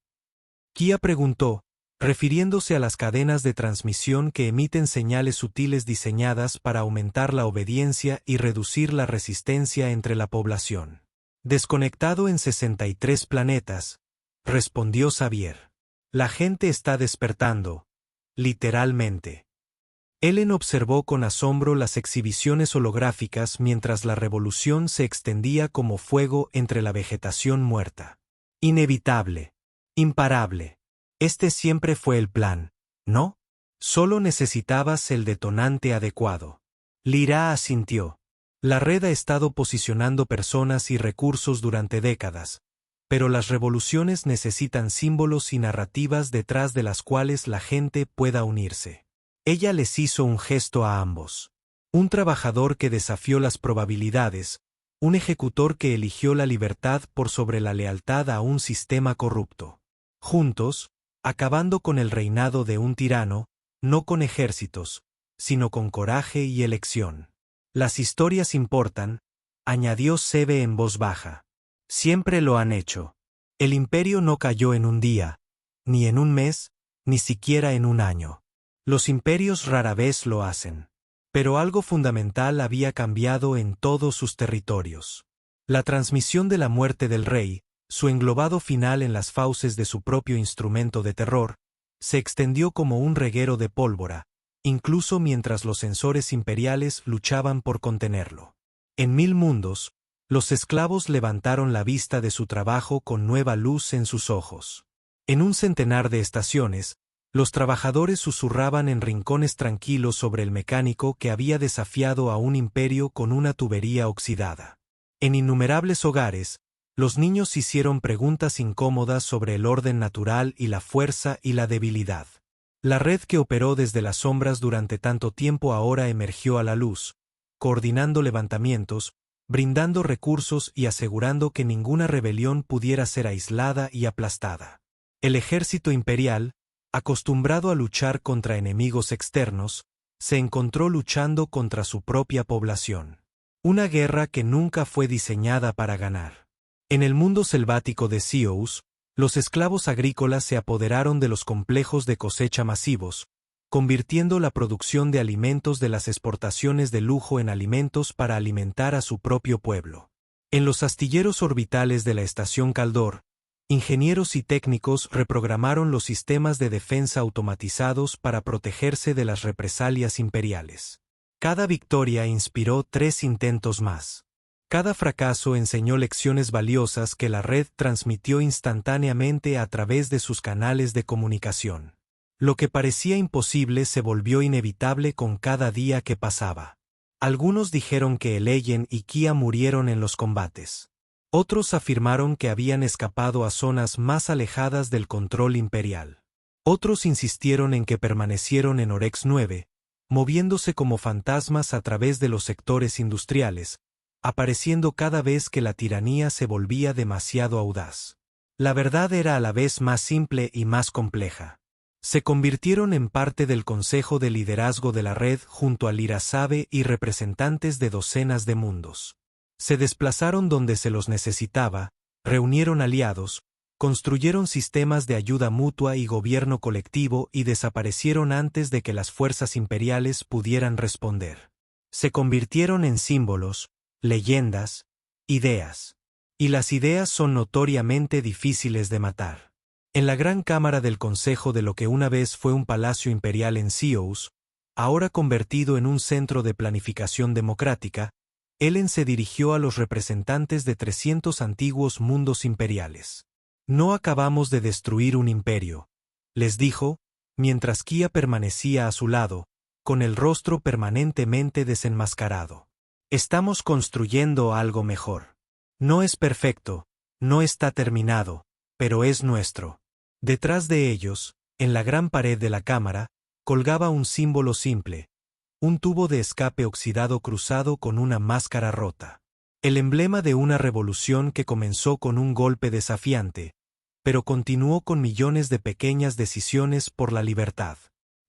Kia preguntó, refiriéndose a las cadenas de transmisión que emiten señales sutiles diseñadas para aumentar la obediencia y reducir la resistencia entre la población. «Desconectado en 63 planetas», respondió Xavier. «La gente está despertando, literalmente». Ellen observó con asombro las exhibiciones holográficas mientras la revolución se extendía como fuego entre la vegetación muerta. «Inevitable», Imparable. Este siempre fue el plan, ¿no? Solo necesitabas el detonante adecuado. Lyra asintió. La red ha estado posicionando personas y recursos durante décadas, pero las revoluciones necesitan símbolos y narrativas detrás de las cuales la gente pueda unirse. Ella les hizo un gesto a ambos. Un trabajador que desafió las probabilidades, un ejecutor que eligió la libertad por sobre la lealtad a un sistema corrupto. Juntos, acabando con el reinado de un tirano, no con ejércitos, sino con coraje y elección. Las historias importan, añadió Sebe en voz baja. Siempre lo han hecho. El imperio no cayó en un día, ni en un mes, ni siquiera en un año. Los imperios rara vez lo hacen. Pero algo fundamental había cambiado en todos sus territorios. La transmisión de la muerte del rey, su englobado final en las fauces de su propio instrumento de terror, se extendió como un reguero de pólvora, incluso mientras los censores imperiales luchaban por contenerlo. En 1000 mundos, los esclavos levantaron la vista de su trabajo con nueva luz en sus ojos. En un centenar de estaciones, los trabajadores susurraban en rincones tranquilos sobre el mecánico que había desafiado a un imperio con una tubería oxidada. En innumerables hogares, los niños hicieron preguntas incómodas sobre el orden natural y la fuerza y la debilidad. La red que operó desde las sombras durante tanto tiempo ahora emergió a la luz, coordinando levantamientos, brindando recursos y asegurando que ninguna rebelión pudiera ser aislada y aplastada. El ejército imperial, acostumbrado a luchar contra enemigos externos, se encontró luchando contra su propia población. Una guerra que nunca fue diseñada para ganar. En el mundo selvático de Sious, los esclavos agrícolas se apoderaron de los complejos de cosecha masivos, convirtiendo la producción de alimentos de las exportaciones de lujo en alimentos para alimentar a su propio pueblo. En los astilleros orbitales de la estación Caldor, ingenieros y técnicos reprogramaron los sistemas de defensa automatizados para protegerse de las represalias imperiales. Cada victoria inspiró 3 intentos más. Cada fracaso enseñó lecciones valiosas que la red transmitió instantáneamente a través de sus canales de comunicación. Lo que parecía imposible se volvió inevitable con cada día que pasaba. Algunos dijeron que Eleyen y Kia murieron en los combates. Otros afirmaron que habían escapado a zonas más alejadas del control imperial. Otros insistieron en que permanecieron en Orex 9, moviéndose como fantasmas a través de los sectores industriales, apareciendo cada vez que la tiranía se volvía demasiado audaz. La verdad era a la vez más simple y más compleja. Se convirtieron en parte del Consejo de Liderazgo de la Red junto a Lyra Sabe y representantes de docenas de mundos. Se desplazaron donde se los necesitaba, reunieron aliados, construyeron sistemas de ayuda mutua y gobierno colectivo y desaparecieron antes de que las fuerzas imperiales pudieran responder. Se convirtieron en símbolos, leyendas, ideas. Y las ideas son notoriamente difíciles de matar. En la gran cámara del consejo de lo que una vez fue un palacio imperial en Sious, ahora convertido en un centro de planificación democrática, Ellen se dirigió a los representantes de 300 antiguos mundos imperiales. No acabamos de destruir un imperio, les dijo, mientras Kia permanecía a su lado, con el rostro permanentemente desenmascarado. Estamos construyendo algo mejor. No es perfecto, no está terminado, pero es nuestro. Detrás de ellos, en la gran pared de la cámara, colgaba un símbolo simple, un tubo de escape oxidado cruzado con una máscara rota. El emblema de una revolución que comenzó con un golpe desafiante, pero continuó con millones de pequeñas decisiones por la libertad.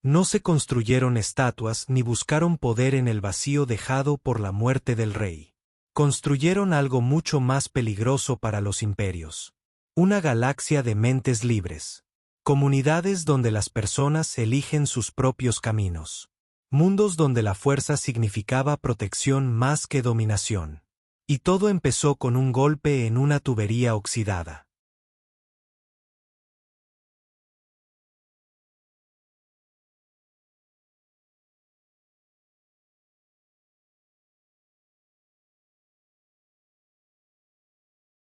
No se construyeron estatuas ni buscaron poder en el vacío dejado por la muerte del rey. Construyeron algo mucho más peligroso para los imperios. Una galaxia de mentes libres. Comunidades donde las personas eligen sus propios caminos. Mundos donde la fuerza significaba protección más que dominación. Y todo empezó con un golpe en una tubería oxidada.